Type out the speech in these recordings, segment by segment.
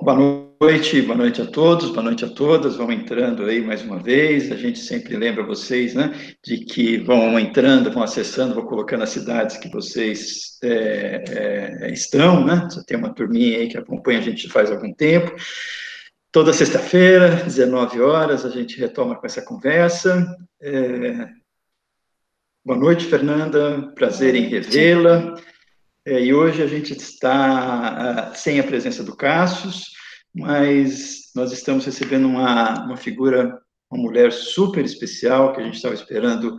Boa noite a todos, boa noite a todas. Vão entrando aí mais uma vez. A gente sempre lembra vocês, né, de que vão entrando, vão acessando, vou colocando as cidades que vocês estão, né? Já tem uma turminha aí que acompanha a gente faz algum tempo. Toda sexta-feira, 19 horas, a gente retoma com essa conversa. Boa noite, Fernanda. Prazer em revê-la. E hoje a gente está sem a presença do Cassius, mas nós estamos recebendo uma figura, uma mulher super especial, que a gente estava esperando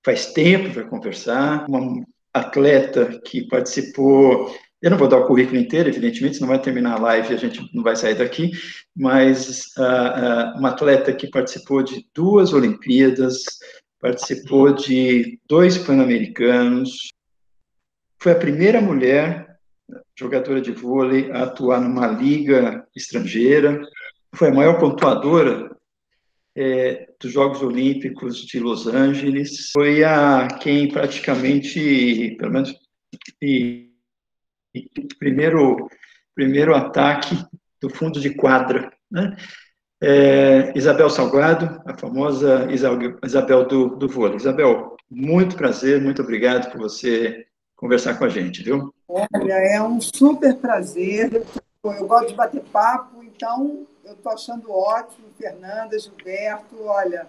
faz tempo para conversar, uma atleta que participou, eu não vou dar o currículo inteiro, evidentemente, senão vai terminar a live e a gente não vai sair daqui, mas uma atleta que participou de 2 Olimpíadas, participou de 2 Pan-Americanos, foi a primeira mulher jogadora de vôlei a atuar numa liga estrangeira, foi a maior pontuadora dos Jogos Olímpicos de Los Angeles, foi a quem praticamente, pelo menos, primeiro ataque do fundo de quadra, né? Isabel Salgado, a famosa Isabel do vôlei. Isabel, muito prazer, muito obrigado por você conversar com a gente, viu? Olha, é um super prazer. Eu gosto de bater papo, então eu estou achando ótimo. Fernanda, Gilberto, olha,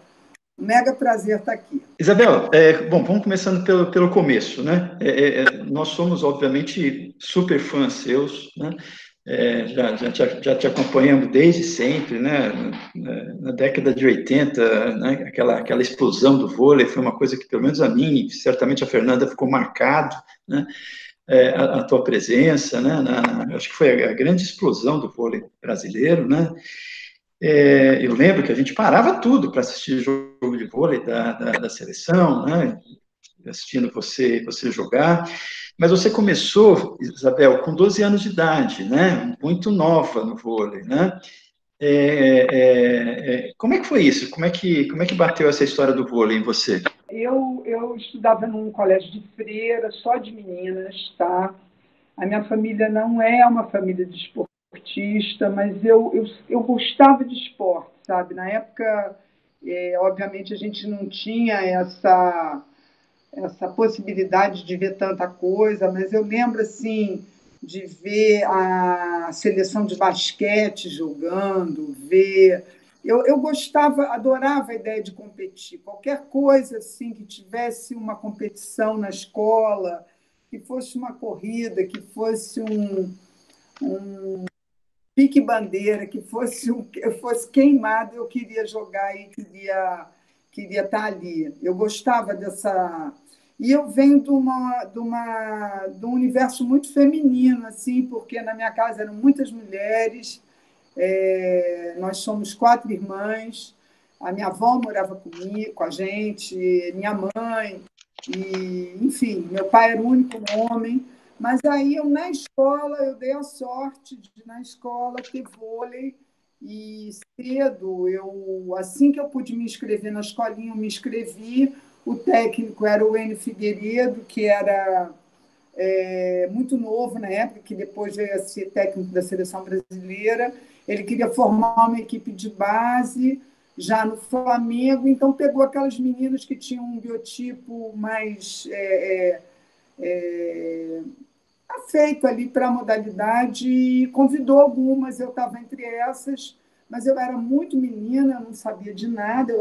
um mega prazer estar aqui. Isabel, bom, vamos começando pelo começo, né? Nós somos, obviamente, super fãs seus, né? Já te acompanhamos desde sempre, né? Na década de 80, né? Aquela explosão do vôlei foi uma coisa que, pelo menos a mim, certamente a Fernanda ficou marcado, né? A tua presença, né? Acho que foi a grande explosão do vôlei brasileiro, né? Eu lembro que a gente parava tudo para assistir jogo de vôlei da seleção, né? Assistindo você jogar. Mas você começou, Isabel, com 12 anos de idade, né? Muito nova no vôlei, né? Como é que foi isso? Como é que bateu essa história do vôlei em você? Eu estudava num colégio de freira, só de meninas, tá? A minha família não é uma família de esportista, mas eu gostava de esporte, sabe? Na época, obviamente, a gente não tinha essa possibilidade de ver tanta coisa, mas eu lembro, assim, de ver a seleção de basquete jogando, ver... Eu gostava, adorava a ideia de competir. Qualquer coisa assim que tivesse uma competição na escola, que fosse uma corrida, que fosse um pique-bandeira, que fosse, eu fosse queimado, eu queria jogar e queria estar ali. Eu gostava dessa... E eu venho de um universo muito feminino, assim, porque na minha casa eram muitas mulheres, nós somos 4 irmãs, a minha avó morava comigo, com a gente, minha mãe, e, enfim, meu pai era o único homem, mas aí na escola, eu dei a sorte de, na escola, ter vôlei, e cedo, assim que eu pude me inscrever na escolinha, eu me inscrevi, o técnico era o Enio Figueiredo, que era muito novo na época, que depois veio a ser técnico da seleção brasileira. Ele queria formar uma equipe de base já no Flamengo, então pegou aquelas meninas que tinham um biotipo mais afeito ali para a modalidade e convidou algumas, eu estava entre essas, mas eu era muito menina, eu não sabia de nada,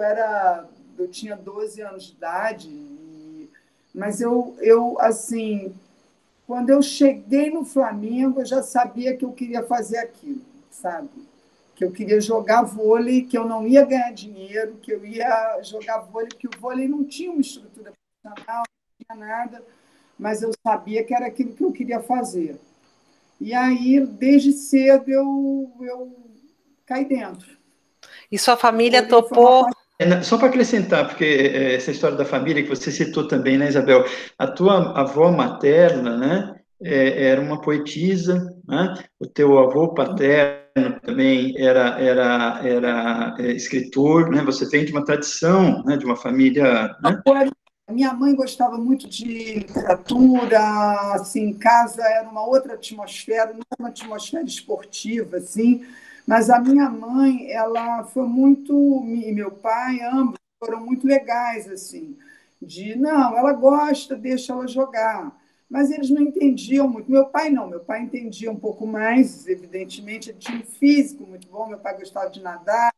eu tinha 12 anos de idade, mas assim, quando eu cheguei no Flamengo, eu já sabia que eu queria fazer aquilo, sabe? Que eu queria jogar vôlei, que eu não ia ganhar dinheiro, que eu ia jogar vôlei, porque o vôlei não tinha uma estrutura profissional, não tinha nada, mas eu sabia que era aquilo que eu queria fazer. E aí, desde cedo, eu caí dentro. E sua família topou? Só para acrescentar, porque essa história da família que você citou também, né, Isabel? A tua avó materna, né, era uma poetisa, né? O teu avô paterno também era escritor, né? Você vem de uma tradição, né, de uma família, né? A minha mãe gostava muito de literatura, assim, em casa era uma outra atmosfera, não era uma atmosfera esportiva, assim, mas a minha mãe, ela foi muito, e meu pai, ambos foram muito legais, assim, de, não, ela gosta, deixa ela jogar, mas eles não entendiam muito. Meu pai não, meu pai entendia um pouco mais, evidentemente, ele tinha um físico muito bom, meu pai gostava de nadar,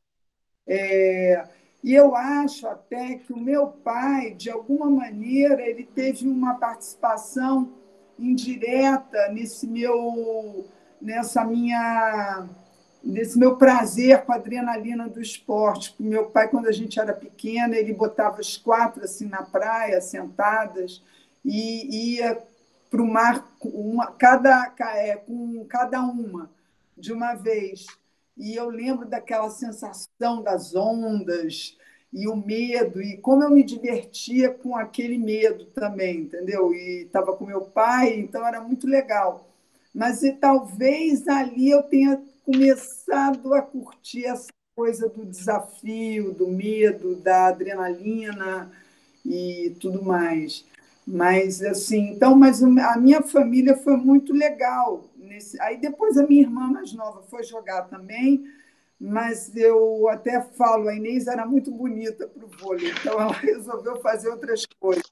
e eu acho até que o meu pai, de alguma maneira, ele teve uma participação indireta nessa minha, nesse meu prazer com a adrenalina do esporte. O meu pai, quando a gente era pequena, ele botava as quatro assim na praia, sentadas, e ia para o mar com cada uma de uma vez. E eu lembro daquela sensação das ondas e o medo, e como eu me divertia com aquele medo também, entendeu? E estava com meu pai, então era muito legal. Mas talvez ali eu tenha começado a curtir essa coisa do desafio, do medo, da adrenalina e tudo mais. Mas assim, então, mas a minha família foi muito legal. Aí depois a minha irmã mais nova foi jogar também, mas eu até falo, a Inês era muito bonita para o vôlei, então ela resolveu fazer outras coisas.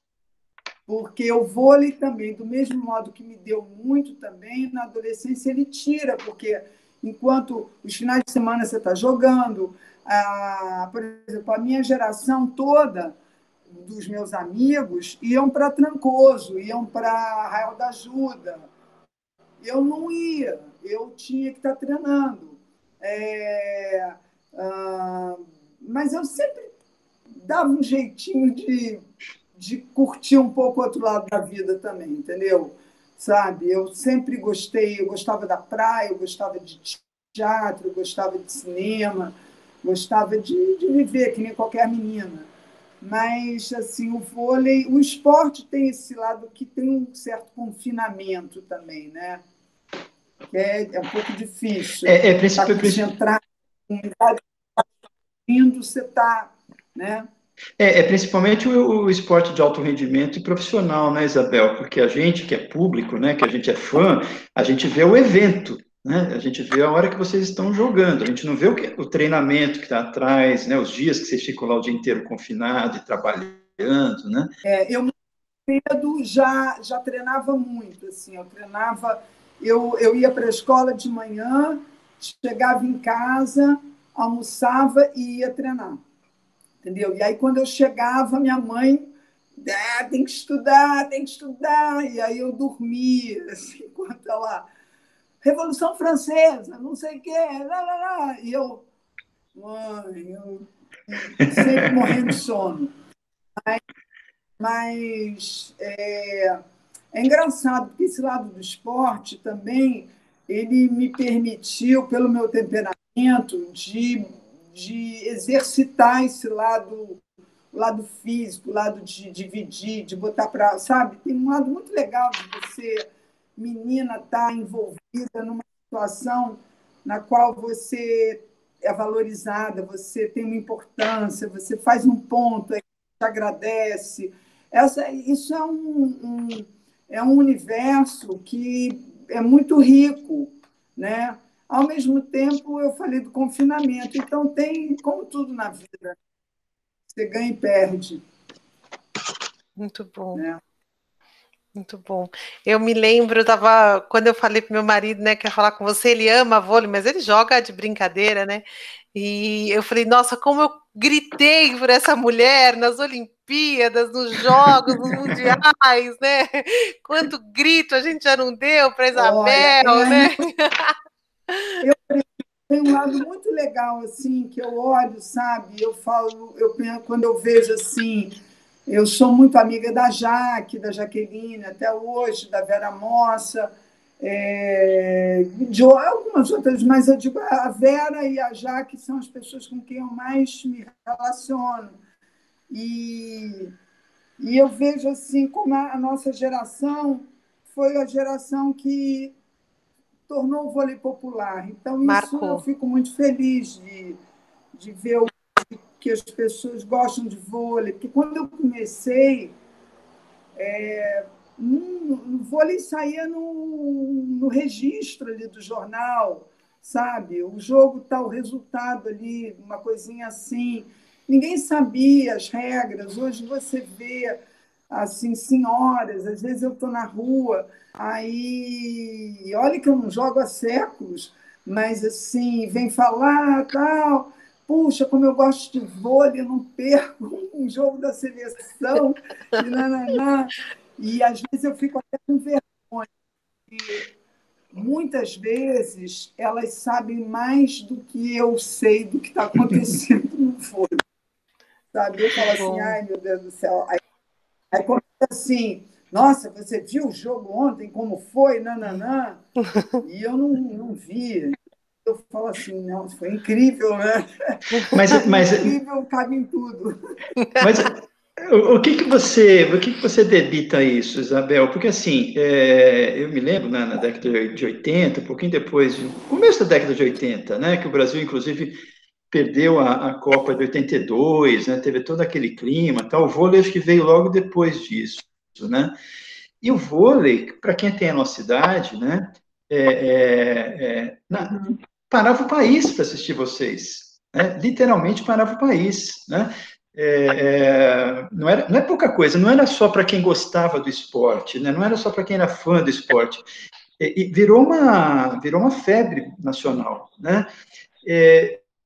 Porque o vôlei também, do mesmo modo que me deu muito também, na adolescência ele tira, porque enquanto os finais de semana você está jogando, por exemplo, a minha geração toda dos meus amigos iam para Trancoso, iam para Arraial da Ajuda. Eu não ia, eu tinha que estar treinando. É, ah, mas eu sempre dava um jeitinho de curtir um pouco o outro lado da vida também, entendeu? Sabe? Eu sempre gostei, eu gostava da praia, eu gostava de teatro, eu gostava de cinema, gostava de viver que nem qualquer menina. Mas, assim, o vôlei, o esporte tem esse lado que tem um certo confinamento também, né? É um pouco difícil. Está concentrado, indo, você está, né? Principalmente o esporte de alto rendimento e profissional, né, Isabel? Porque a gente que é público, né, que a gente é fã, a gente vê o evento, né? A gente vê a hora que vocês estão jogando, a gente não vê o treinamento que está atrás, né? Os dias que vocês ficam lá o dia inteiro confinado e trabalhando, né? Eu cedo já treinava muito, assim, eu ia para a escola de manhã, chegava em casa, almoçava e ia treinar, entendeu? E aí, quando eu chegava, minha mãe, tem que estudar, e aí eu dormia, assim, enquanto ela, Revolução Francesa, não sei o quê, lá, lá, lá, e eu, mãe, eu sempre morrendo de sono. Mas é engraçado, porque esse lado do esporte também, ele me permitiu, pelo meu temperamento, de exercitar esse lado físico, o lado de dividir, de botar para, sabe? Tem um lado muito legal de você, menina, estar envolvida numa situação na qual você é valorizada, você tem uma importância, você faz um ponto, aí te agradece. Isso é um universo que é muito rico, né? Ao mesmo tempo, eu falei do confinamento, então tem, como tudo na vida, você ganha e perde. Muito bom. Né? Muito bom. Eu me lembro, quando eu falei pro meu marido, né, que ia falar com você, ele ama vôlei, mas ele joga de brincadeira, né? E eu falei, nossa, como eu gritei por essa mulher nas Olimpíadas, nos Jogos, nos Mundiais, né? Quanto grito a gente já não deu para Olha, Isabel, né? eu tenho um lado muito legal assim que eu olho, sabe? Eu falo, quando eu vejo assim, eu sou muito amiga da Jaque, da Jaqueline, até hoje, da Vera Mossa, de algumas outras, mas eu digo, a Vera e a Jaque são as pessoas com quem eu mais me relaciono. E eu vejo assim como a nossa geração foi a geração que tornou o vôlei popular. Então, isso eu Marcou. fico muito feliz de ver que as pessoas gostam de vôlei, porque quando eu comecei, No vôlei saía no registro ali do jornal, sabe? O jogo tal, o resultado ali, uma coisinha assim. Ninguém sabia as regras. Hoje você vê assim senhoras, às vezes eu estou na rua, aí olha que eu não jogo há séculos, mas assim, vem falar, tal, puxa, como eu gosto de vôlei, eu não perco um jogo da seleção, e nananá. E às vezes eu fico até com vergonha. Muitas vezes elas sabem mais do que eu sei do que está acontecendo no vôlei. Sabe? Eu falo assim, ai meu Deus do céu. Aí começa assim, nossa, você viu o jogo ontem, como foi? Nananã. E eu não vi. Eu falo assim, não, foi incrível, né? Mas Incrível, cabe em tudo. Mas o que que você debita a isso, Isabel? Porque assim, eu me lembro na década de 80, um pouquinho depois, começo da década de 80, né, que o Brasil, inclusive, perdeu a Copa de 82, né, teve todo aquele clima, tal. O vôlei acho que veio logo depois disso, né? E o vôlei, para quem tem a nossa idade, né, parava o país para assistir vocês, né? Literalmente parava o país, né? Não é pouca coisa, não era só para quem gostava do esporte, né? Não era só para quem era fã do esporte, e virou uma febre nacional, né?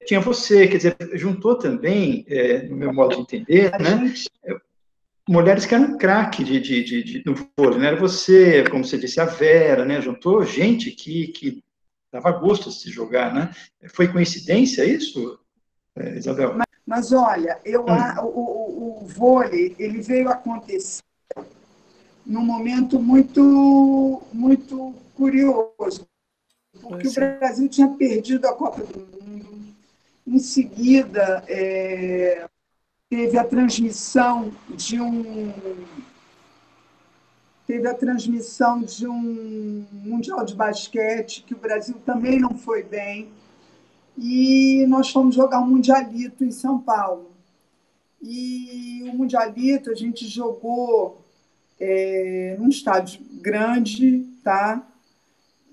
Tinha você, quer dizer, juntou também, no meu modo de entender, né? Mulheres que eram craque no vôlei, né? Era você, como você disse, a Vera, né? Juntou gente que dava gosto de se jogar, né? Foi coincidência isso, Isabel? Mas olha, o vôlei ele veio acontecer num momento muito curioso, porque o Sim. Brasil tinha perdido a Copa do Mundo. Em seguida, teve a transmissão de um teve a transmissão de um mundial de basquete que o Brasil também não foi bem e nós fomos jogar um mundialito em São Paulo. E o mundialito a gente jogou num estádio grande, tá?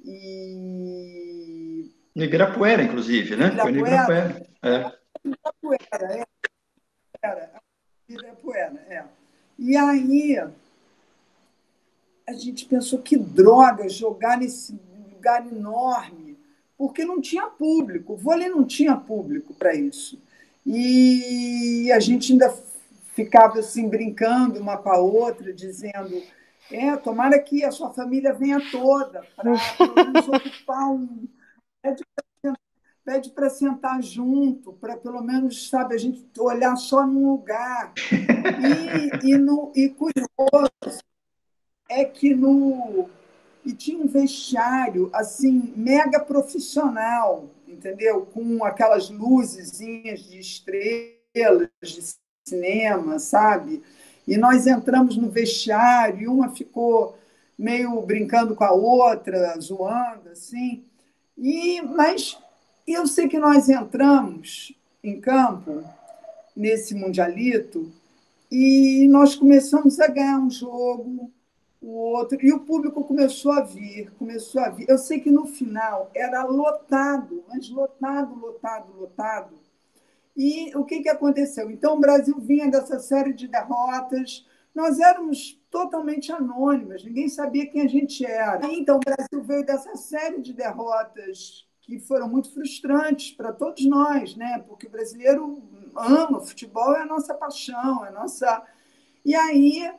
E No Ibirapuera, inclusive, né? Foi no Ibirapuera, Ibirapuera. É. Ibirapuera, Ibirapuera, é. E aí a gente pensou que droga jogar nesse lugar enorme, porque não tinha público. O vôlei não tinha público para isso. E a gente ainda ficava assim brincando uma com a outra, dizendo: tomara que a sua família venha toda para pelo menos ocupar um. Pede para sentar junto, para pelo menos, sabe, a gente olhar só num lugar. E curioso é que e tinha um vestiário assim mega profissional, entendeu? Com aquelas luzezinhas de estrelas de cinema, sabe? E nós entramos no vestiário e uma ficou meio brincando com a outra, zoando assim. Mas eu sei que nós entramos em campo nesse mundialito e nós começamos a ganhar um jogo, o outro, e o público começou a vir, começou a vir. Eu sei que no final era lotado, mas lotado, lotado, lotado. E o que aconteceu? Então, o Brasil vinha dessa série de derrotas, nós éramos totalmente anônimas, ninguém sabia quem a gente era. Então, o Brasil veio dessa série de derrotas que foram muito frustrantes para todos nós, né? Porque o brasileiro ama futebol, é a nossa paixão, é a nossa. E aí,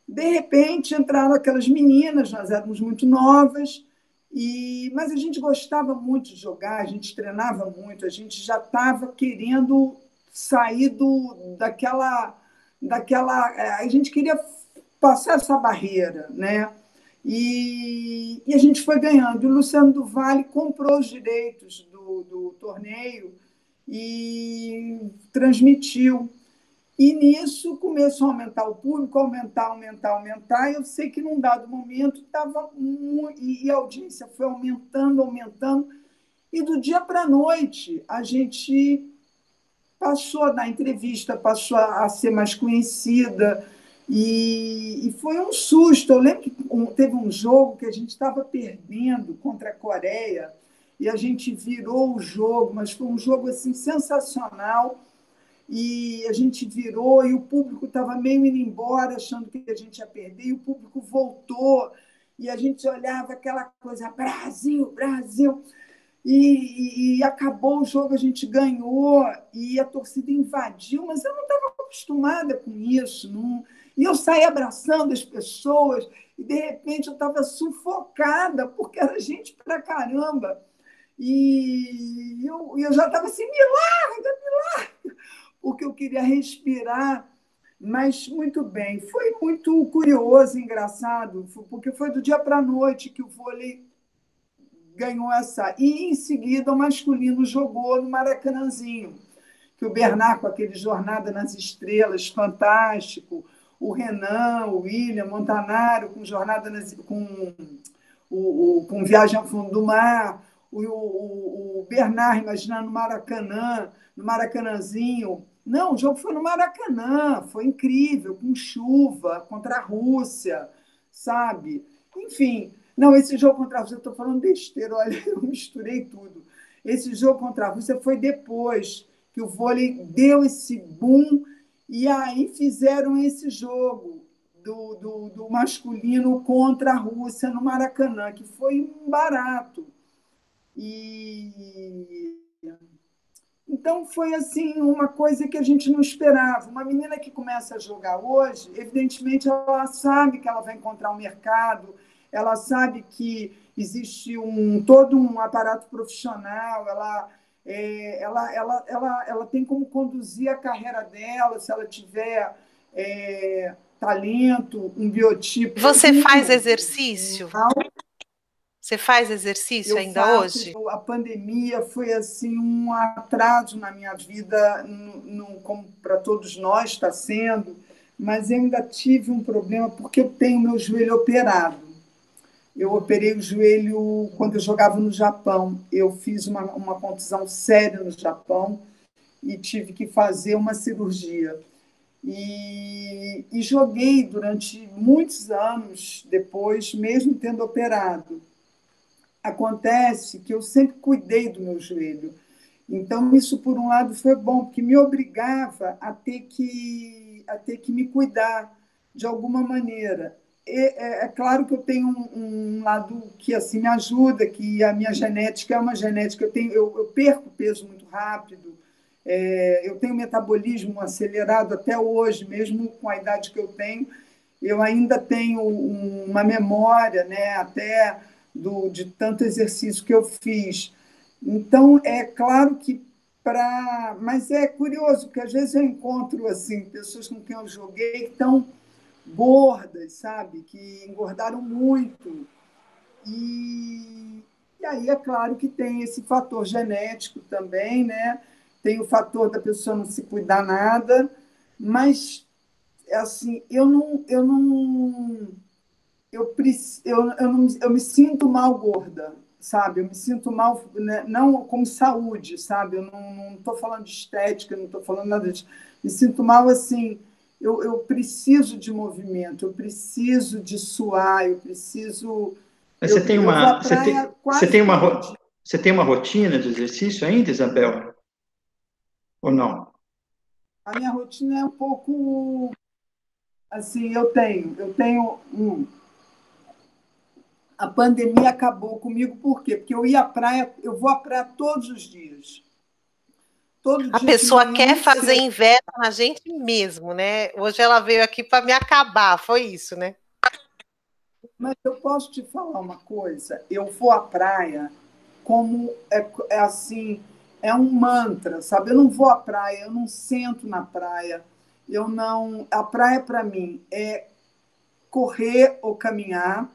de repente, entraram aquelas meninas, nós éramos muito novas, mas a gente gostava muito de jogar, a gente treinava muito, a gente já estava querendo sair daquela. A gente queria passar essa barreira, né? E a gente foi ganhando. O Luciano do Vale comprou os direitos do torneio e transmitiu. E nisso começou a aumentar o público, aumentar. Eu sei que num dado momento estava e a audiência foi aumentando, aumentando. E do dia para a noite a gente passou a dar entrevista, passou a ser mais conhecida. E foi um susto. Eu lembro que teve um jogo que a gente estava perdendo contra a Coreia e a gente virou o jogo, mas foi um jogo assim sensacional. E a gente virou e o público estava meio indo embora, achando que a gente ia perder, e o público voltou e a gente olhava aquela coisa, Brasil, Brasil. E acabou o jogo, a gente ganhou e a torcida invadiu, mas eu não estava acostumada com isso. Não... E eu saí abraçando as pessoas e, de repente, eu estava sufocada, porque era gente pra caramba. E eu já estava assim, me larga, porque eu queria respirar. Mas muito bem, foi muito curioso, engraçado, porque foi do dia para a noite que o vôlei ganhou essa. E em seguida o masculino jogou no Maracanãzinho, que o Bernard, com aquele Jornada nas Estrelas, fantástico, o Renan, o William Montanaro, com Jornada nas, com Viagem ao Fundo do Mar, o Bernard, imaginando no Maracanãzinho. Não, o jogo foi no Maracanã, foi incrível, com chuva, contra a Rússia, sabe? Enfim, não, esse jogo contra a Rússia, eu estou falando besteira, olha, eu misturei tudo. Esse jogo contra a Rússia foi depois que o vôlei deu esse boom e aí fizeram esse jogo do masculino contra a Rússia no Maracanã, que foi um barato. E então foi assim uma coisa que a gente não esperava. Uma menina que começa a jogar hoje, evidentemente ela sabe que ela vai encontrar um mercado, ela sabe que existe todo um aparato profissional, ela tem como conduzir a carreira dela, se ela tiver talento, um biotipo. Você faz exercício? Você faz exercício ainda hoje? A pandemia foi assim um atraso na minha vida, como para todos nós está sendo, mas eu ainda tive um problema porque eu tenho meu joelho operado. Eu operei o joelho quando eu jogava no Japão. Eu fiz uma contusão séria no Japão e tive que fazer uma cirurgia. E joguei durante muitos anos depois, mesmo tendo operado. Acontece que eu sempre cuidei do meu joelho. Então, isso, por um lado, foi bom, porque me obrigava a ter que me cuidar de alguma maneira. É claro que eu tenho um lado que assim me ajuda, que a minha genética é uma genética, eu perco peso muito rápido, eu tenho metabolismo acelerado até hoje, mesmo com a idade que eu tenho, eu ainda tenho uma memória, né, até de tanto exercício que eu fiz. Então, é claro que mas é curioso, porque às vezes eu encontro assim, pessoas com quem eu joguei que estão gordas, sabe? Que engordaram muito. E aí é claro que tem esse fator genético também, né? Tem o fator da pessoa não se cuidar nada, mas assim, eu me sinto mal gorda, sabe? Eu me sinto mal, né? Não como saúde, sabe? Eu não estou falando de estética, não estou falando nada disso. Me sinto mal assim. Eu preciso de movimento, eu preciso de suar, eu preciso. Mas você tem Eu vou à uma, praia você quase tem uma, todo dia. você tem uma rotina de exercício ainda, Isabel? Ou não? A minha rotina é um pouco assim, eu tenho a pandemia acabou comigo por quê? Porque eu vou à praia todos os dias. Todo A dia de pessoa manhã, quer muito fazer cedo. inveja na gente mesmo, né? Hoje ela veio aqui para me acabar, foi isso, né? Mas eu posso te falar uma coisa? Eu vou à praia como assim, é um mantra, sabe? Eu não vou à praia, eu não sento na praia, eu não. A praia para mim é correr ou caminhar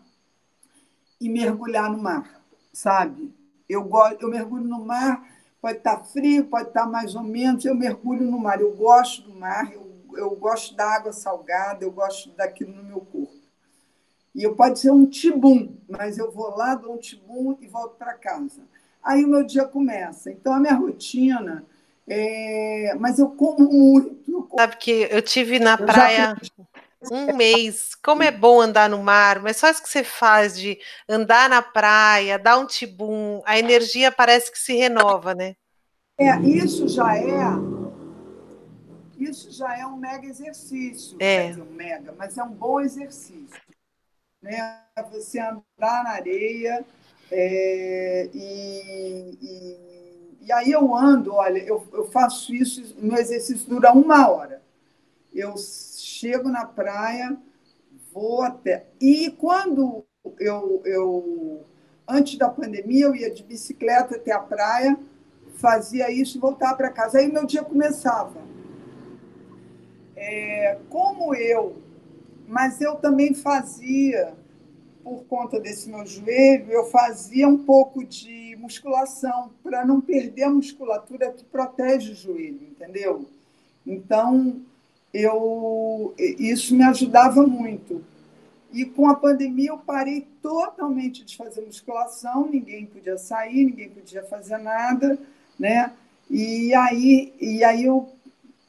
e mergulhar no mar, sabe? Eu mergulho no mar, pode estar frio, pode estar mais ou menos, eu mergulho no mar. Eu gosto do mar, eu gosto da água salgada, eu gosto daquilo no meu corpo. E eu pode ser um tibum, mas eu vou lá, dou um tibum e volto para casa. Aí o meu dia começa. Então, a minha rotina mas eu como muito. Sabe que eu tive na praia. um mês. Como é bom andar no mar, mas só isso que você faz de andar na praia, dar um tibum, a energia parece que se renova, né? Isso já é um mega exercício, quer É. dizer, um mega, mas é um bom exercício, né? Você andar na areia e aí eu ando, olha, eu faço isso, o meu exercício dura 1 hora. Eu chego na praia, vou até. E quando antes da pandemia, eu ia de bicicleta até a praia, fazia isso e voltava para casa. Aí meu dia começava. Como mas eu também fazia, por conta desse meu joelho, eu fazia um pouco de musculação para não perder a musculatura que protege o joelho, entendeu? Então, isso me ajudava muito. E com a pandemia eu parei totalmente de fazer musculação, ninguém podia sair, ninguém podia fazer nada, né? E aí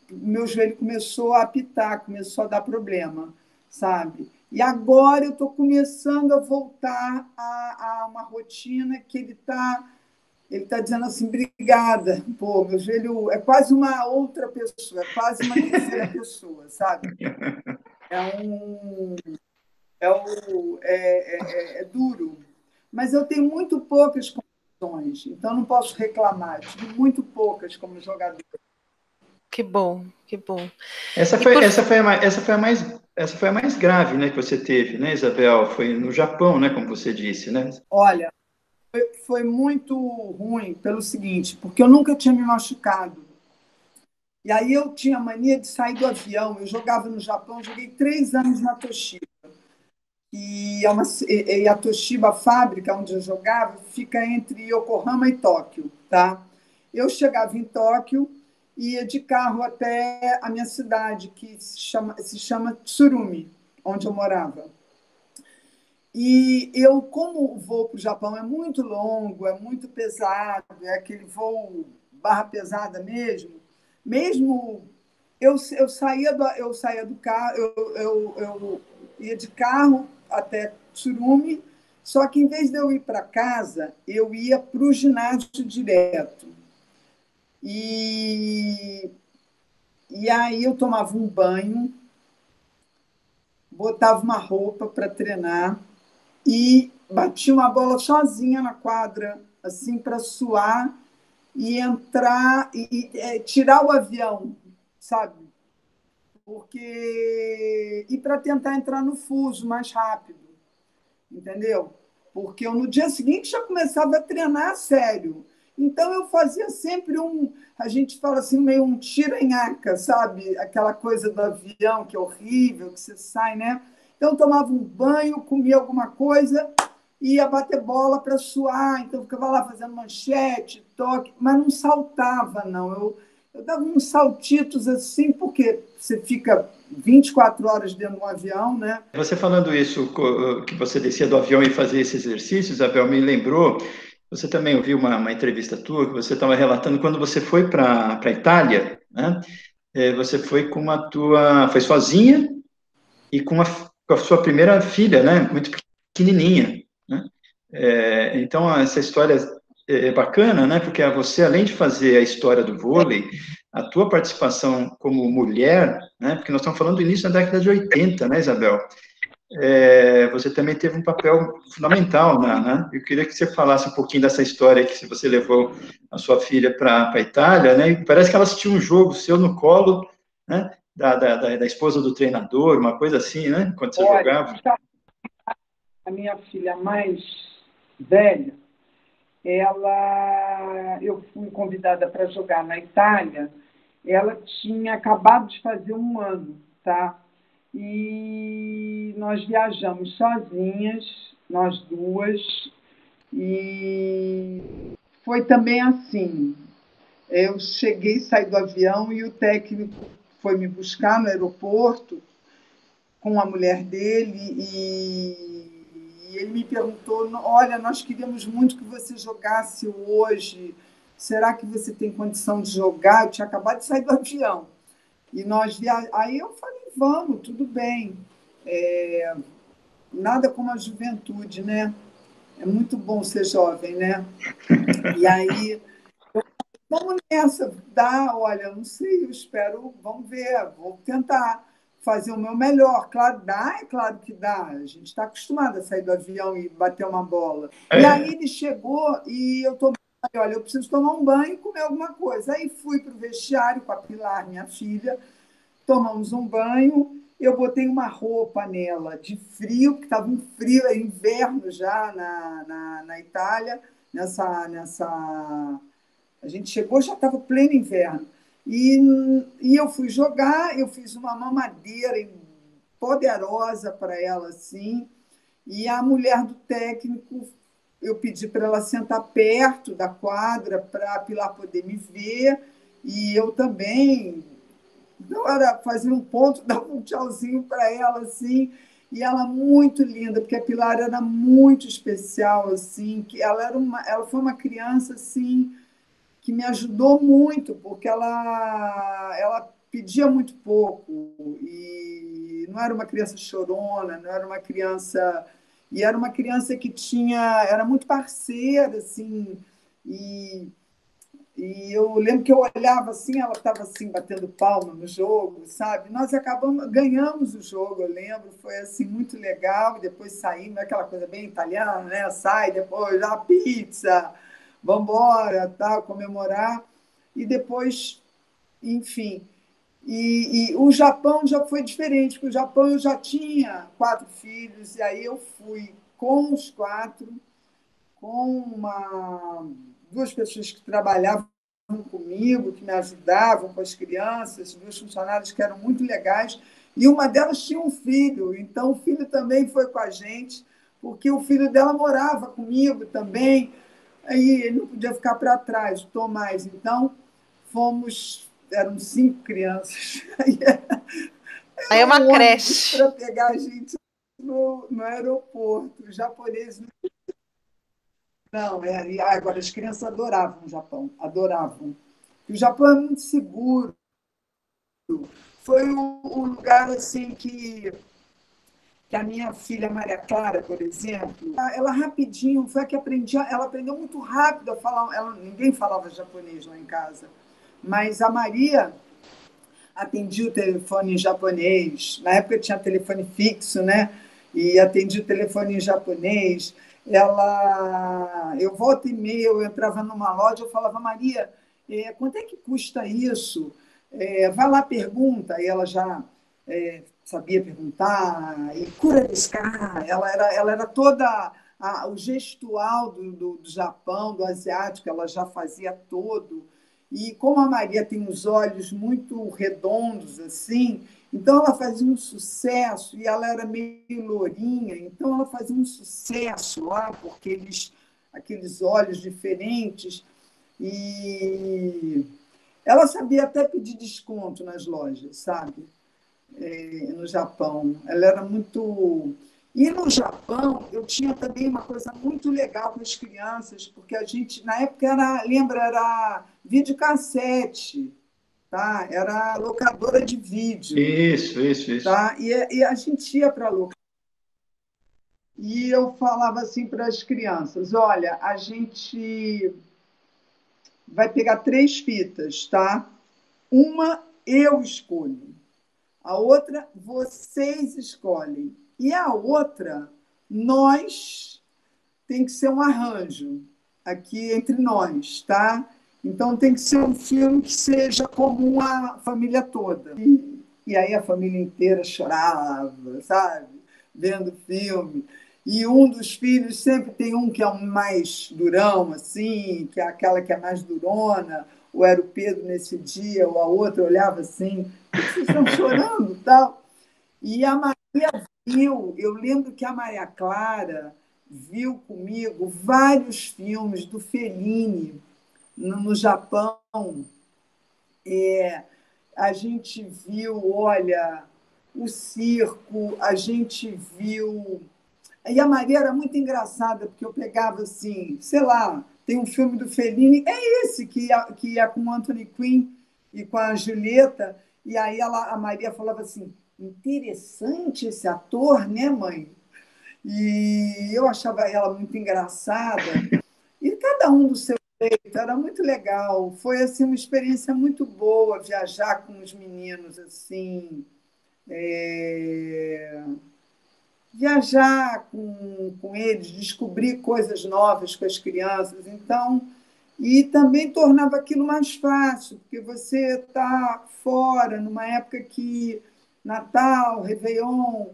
meu joelho começou a apitar, começou a dar problema, sabe? E agora eu estou começando a voltar a uma rotina que ele tá dizendo assim, obrigada. Pô, meu joelho é quase uma outra pessoa, é quase uma terceira pessoa, sabe? É um é duro. Mas eu tenho muito poucas condições, então não posso reclamar. Eu tive muito poucas como jogador. Que bom, que bom. Essa E foi, por essa foi a mais grave, né, que você teve, né, Isabel? Foi no Japão, né, como você disse, né? Olha, foi muito ruim pelo seguinte, porque eu nunca tinha me machucado. E aí eu tinha mania de sair do avião. Eu jogava no Japão, joguei 3 anos na Toshiba. E a Toshiba, a fábrica onde eu jogava, fica entre Yokohama e Tóquio, tá? Eu chegava em Tóquio e ia de carro até a minha cidade, que se chama Tsurumi, onde eu morava. E eu, como o voo para o Japão é muito longo, é muito pesado, é aquele voo barra pesada mesmo eu saía do carro, eu ia de carro até Tsurumi, só que em vez de eu ir para casa, eu ia para o ginásio direto. E, e aí eu tomava um banho, botava uma roupa para treinar e batia uma bola sozinha na quadra, assim, para suar e entrar e tirar o avião, sabe? E para tentar entrar no fuso mais rápido, entendeu? Porque eu no dia seguinte já começava a treinar a sério. Então eu fazia sempre a gente fala assim, meio um tira-nhaca, sabe? Aquela coisa do avião que é horrível, que você sai, né? Então eu tomava um banho, comia alguma coisa, ia bater bola para suar, então eu ficava lá fazendo manchete, toque, mas não saltava, não. Eu dava uns saltitos assim, porque você fica 24 horas dentro de um avião, né? Você falando isso, que você descia do avião e fazia esse exercício, Isabel, me lembrou, você também ouviu uma entrevista tua, que você estava relatando quando você foi para a Itália, né? Você foi foi sozinha e com a sua primeira filha, né? Muito pequenininha, né? Então, essa história é bacana, né? Porque você, além de fazer a história do vôlei, a tua participação como mulher, né? Porque nós estamos falando do início da década de 80, né, Isabel? Você também teve um papel fundamental, né? Eu queria que você falasse um pouquinho dessa história que você levou a sua filha para a Itália, né? E parece que ela assistiu um jogo seu no colo, né? Da esposa do treinador, uma coisa assim, né? Quando você Olha, jogava. a minha filha mais velha, eu fui convidada para jogar na Itália, ela tinha acabado de fazer 1 ano, tá? E nós viajamos sozinhas, nós duas, e foi também assim. Eu cheguei, saí do avião e o técnico foi me buscar no aeroporto com a mulher dele e ele me perguntou: olha, nós queríamos muito que você jogasse hoje. Será que você tem condição de jogar? Eu tinha acabado de sair do avião. Aí eu falei: vamos, tudo bem. Nada como a juventude, né? É muito bom ser jovem, né? E aí, vamos nessa, olha, não sei, eu espero, vamos ver, vou tentar fazer o meu melhor. Claro, dá, é claro que dá. A gente está acostumado a sair do avião e bater uma bola. E aí ele chegou e eu tomei, olha, eu preciso tomar um banho e comer alguma coisa. Aí fui para o vestiário com a Pilar, minha filha, tomamos um banho, eu botei uma roupa nela de frio, porque estava um frio, é inverno já na Itália, nessa. A gente chegou, já estava pleno inverno. E eu fui jogar, eu fiz uma mamadeira poderosa para ela, assim, e a mulher do técnico, eu pedi para ela sentar perto da quadra para a Pilar poder me ver, e eu também, na hora, fazia um ponto, dava um tchauzinho para ela, assim, e ela muito linda, porque a Pilar era muito especial, assim, que ela foi uma criança, assim, que me ajudou muito, porque ela pedia muito pouco, e não era uma criança chorona, não era uma criança. E era uma criança que era muito parceira, assim, e, e eu lembro que eu olhava assim, ela estava assim, batendo palma no jogo, sabe? Nós ganhamos o jogo, eu lembro, foi assim muito legal, e depois saímos, aquela coisa bem italiana, né? Sai, depois a pizza, vamos embora, tal, comemorar, e depois, enfim. E o Japão já foi diferente, porque o Japão eu já tinha 4 filhos, e aí eu fui com os 4, com duas pessoas que trabalhavam comigo, que me ajudavam com as crianças, 2 funcionários que eram muito legais, e uma delas tinha um filho, então o filho também foi com a gente, porque o filho dela morava comigo também, aí ele não podia ficar para trás, o Tomás. Então, eram 5 crianças, aí Aí é era uma um ônibus creche. para pegar a gente no aeroporto. Os japoneses não, e agora as crianças adoravam o Japão, adoravam. E o Japão é muito seguro. Foi um lugar assim que a minha filha Maria Clara, por exemplo, ela rapidinho foi a que ela aprendeu muito rápido a falar. Ninguém falava japonês lá em casa, mas a Maria atendia o telefone em japonês. Na época tinha telefone fixo, né? E atendia o telefone em japonês. Eu volta e meia, eu entrava numa loja, eu falava, Maria, quanto é que custa isso? Vai lá, pergunta. E ela já sabia perguntar. E cura desse cara. Ela era toda o gestual do Japão, do asiático, ela já fazia todo. E como a Maria tem os olhos muito redondos assim, então ela fazia um sucesso, e ela era meio lourinha, então ela fazia um sucesso lá, porque aqueles olhos diferentes. E ela sabia até pedir desconto nas lojas, sabe? No Japão. Ela era muito. E no Japão, eu tinha também uma coisa muito legal com as crianças, porque a gente, na época, era videocassete, tá? Era locadora de vídeo, Isso. tá? E a gente ia para a locadora. E eu falava assim para as crianças: olha, a gente vai pegar 3 fitas, tá? Uma eu escolho. A outra, vocês escolhem. E a outra, nós, tem que ser um arranjo aqui entre nós, tá? Então tem que ser um filme que seja comum à família toda. E aí a família inteira chorava, sabe? Vendo filme. E um dos filhos sempre tem um que é um mais durão, assim, que é aquela que é mais durona, ou era o Pedro nesse dia, ou a outra olhava assim, por que vocês estão chorando? Tal. E a Maria viu, eu lembro que a Maria Clara viu comigo vários filmes do Fellini no Japão. A gente viu, olha, o circo, a gente viu. E a Maria era muito engraçada, porque eu pegava assim, sei lá, tem um filme do Fellini, é esse que é com o Anthony Quinn e com a Julieta, e aí a Maria falava assim, interessante esse ator, né, mãe? E eu achava ela muito engraçada. E cada um do seu jeito, era muito legal. Foi assim uma experiência muito boa viajar com os meninos assim, é, viajar com eles, descobrir coisas novas com as crianças. Então, e também tornava aquilo mais fácil, porque você está fora, numa época que Natal, Réveillon,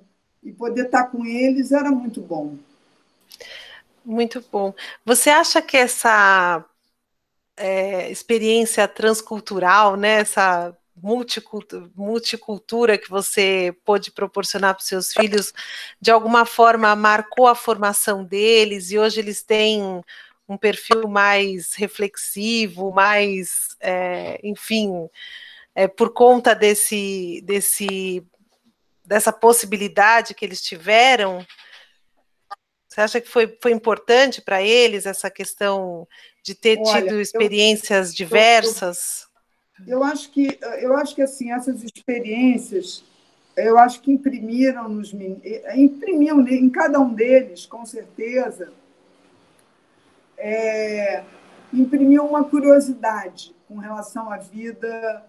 e poder estar com eles era muito bom. Muito bom. Você acha que essa experiência transcultural, né, essa multicultura que você pôde proporcionar para os seus filhos, de alguma forma marcou a formação deles e hoje eles têm um perfil mais reflexivo, mais, enfim, por conta dessa possibilidade que eles tiveram? Você acha que foi importante para eles essa questão de ter Olha, tido experiências eu, eu, diversas? eu acho que assim, essas experiências, eu acho que imprimiram imprimiu em cada um deles, com certeza, imprimiu uma curiosidade com relação à vida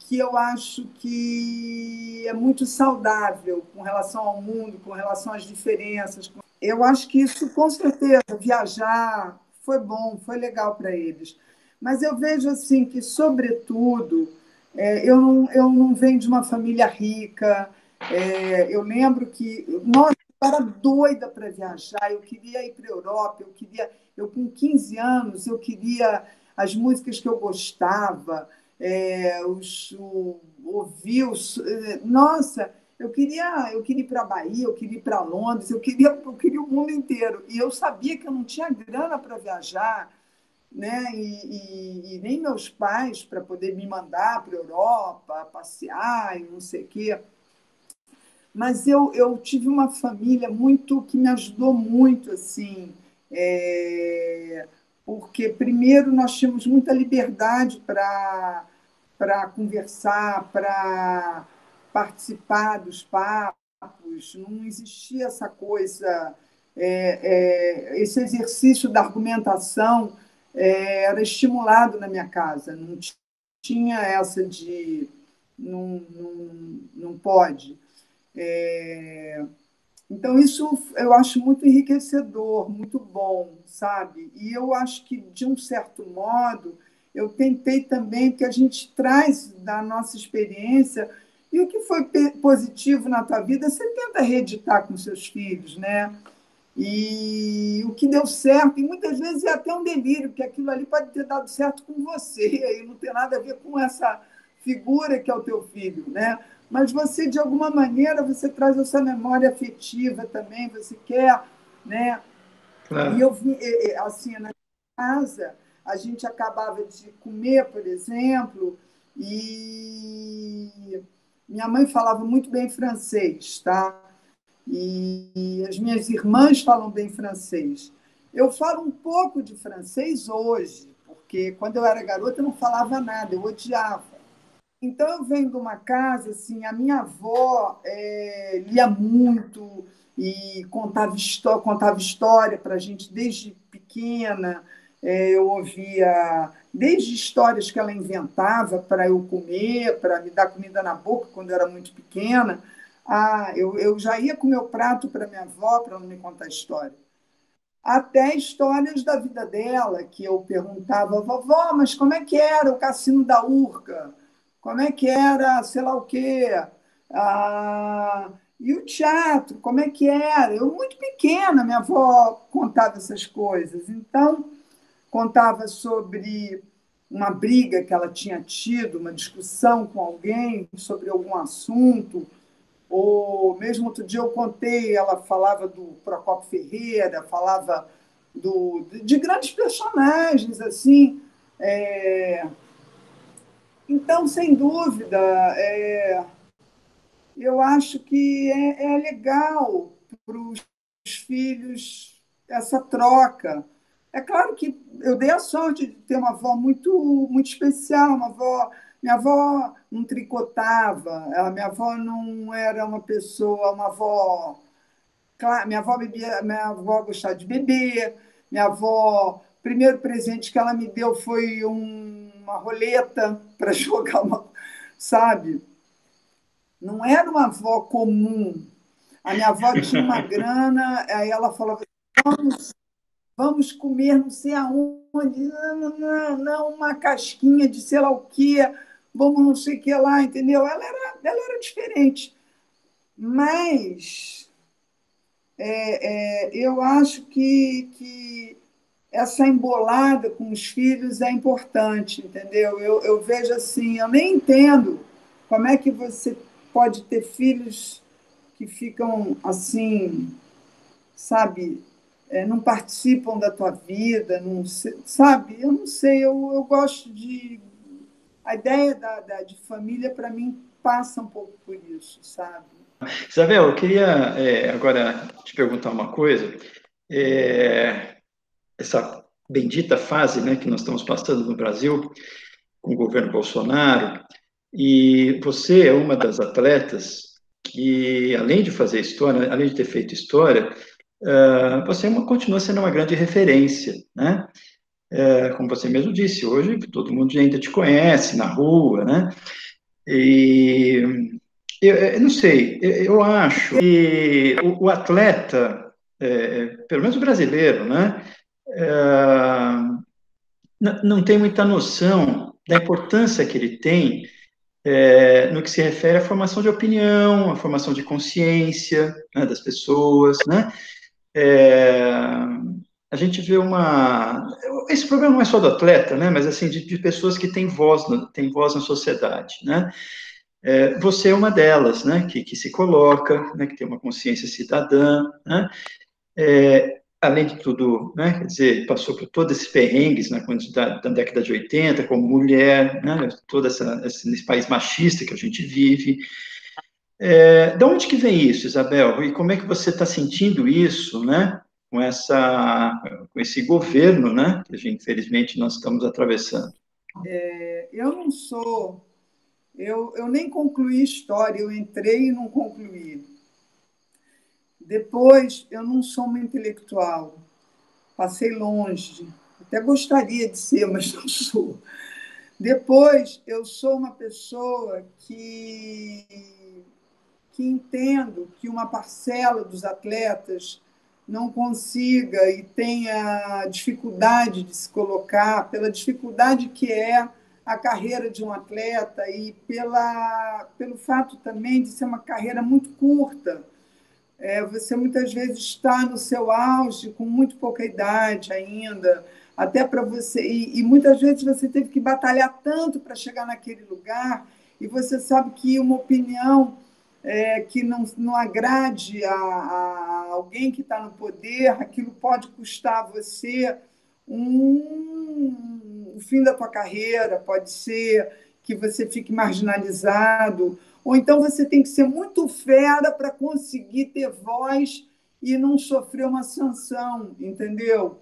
que eu acho que é muito saudável com relação ao mundo, com relação às diferenças. Eu acho que isso, com certeza, viajar foi bom, foi legal para eles. Mas eu vejo assim que, sobretudo, eu não venho de uma família rica. Eu lembro que, nossa, eu era doida para viajar, eu queria ir para a Europa, eu com 15 anos, eu queria as músicas que eu gostava, ouvir nossa, eu queria ir para a Bahia, eu queria ir para Londres, eu queria o mundo inteiro. E eu sabia que eu não tinha grana para viajar, né? E nem meus pais para poder me mandar para a Europa, passear e não sei o quê. Mas eu tive uma família muito que me ajudou muito, assim, porque, primeiro, nós tínhamos muita liberdade para conversar, para participar dos papos, não existia essa coisa, esse exercício da argumentação era estimulado na minha casa, não tinha essa de não pode. Então, isso eu acho muito enriquecedor, muito bom, sabe? E eu acho que, de um certo modo, eu tentei também, porque a gente traz da nossa experiência, e o que foi positivo na tua vida, você tenta reeditar com seus filhos, né? E o que deu certo, e muitas vezes é até um delírio, porque aquilo ali pode ter dado certo com você, e não tem nada a ver com essa figura que é o teu filho, né? Mas você, de alguma maneira, você traz essa memória afetiva também, você quer, né? E Claro. eu vi, assim, na casa, a gente acabava de comer, por exemplo, e minha mãe falava muito bem francês, tá? E as minhas irmãs falam bem francês. Eu falo um pouco de francês hoje, porque quando eu era garota eu não falava nada, eu odiava. Então eu venho de uma casa assim, a minha avó lia muito e contava história para a gente desde pequena. Eu ouvia desde histórias que ela inventava para eu comer, para me dar comida na boca quando eu era muito pequena. Eu já ia com o meu prato para minha avó para ela me contar história. Até histórias da vida dela, que eu perguntava, vovó, mas como é que era o cassino da Urca? Como é que era, sei lá o quê? E o teatro, como é que era? Eu, muito pequena, minha avó contava essas coisas. Então, contava sobre uma briga que ela tinha tido, uma discussão com alguém sobre algum assunto, ou mesmo outro dia eu contei, ela falava do Procopio Ferreira, falava de grandes personagens, assim. É, então, sem dúvida, eu acho que é legal para os filhos essa troca. É claro que eu dei a sorte de ter uma avó muito, muito especial, uma avó Minha avó não tricotava, a minha avó não era uma pessoa, uma avó. Claro, minha avó bebia, minha avó gostava de beber, minha avó, o primeiro presente que ela me deu foi uma roleta para jogar uma, sabe? Não era uma avó comum. A minha avó tinha uma grana, aí ela falava, vamos comer não sei aonde, não, não, não, uma casquinha de sei lá o quê, vamos não sei o que lá, entendeu? Ela era diferente. Mas eu acho que essa embolada com os filhos é importante, entendeu? Eu vejo assim, eu nem entendo como é que você pode ter filhos que ficam assim, sabe, não participam da tua vida, não sabe? Eu não sei, eu gosto de. A ideia de família, para mim, passa um pouco por isso, sabe? Isabel, eu queria agora te perguntar uma coisa. Essa bendita fase, né, que nós estamos passando no Brasil com o governo Bolsonaro, e você é uma das atletas que, além de fazer história, além de ter feito história, você continua sendo uma grande referência, né? Como você mesmo disse, hoje todo mundo ainda te conhece na rua, né? E eu não sei, eu acho que o atleta, pelo menos o brasileiro, né? Não tem muita noção da importância que ele tem no que se refere à formação de opinião, à formação de consciência, né, das pessoas, né? É, a gente vê uma. Esse problema não é só do atleta, né? Mas assim de pessoas que têm voz na sociedade, né? Você é uma delas, né? Que se coloca, né? Que tem uma consciência cidadã, né? Além de tudo, né? Quer dizer, passou por todos esses perrengues da década de 80, como mulher, né? Todo esse país machista que a gente vive. De onde que vem isso, Isabel? E como é que você está sentindo isso, né? Com esse governo, né? Que infelizmente nós estamos atravessando. Eu não sou. Eu nem concluí história, eu entrei e não concluí. Depois, eu não sou uma intelectual, passei longe. Até gostaria de ser, mas não sou. Depois, eu sou uma pessoa que entendo que uma parcela dos atletas não consiga e tenha dificuldade de se colocar, pela dificuldade que é a carreira de um atleta e pelo fato também de ser uma carreira muito curta. Você muitas vezes está no seu auge com muito pouca idade ainda, até para você. E muitas vezes você teve que batalhar tanto para chegar naquele lugar, e você sabe que uma opinião que não agrade a alguém que está no poder, aquilo pode custar a você o fim da tua carreira, pode ser que você fique marginalizado, ou então você tem que ser muito fera para conseguir ter voz e não sofrer uma sanção, entendeu?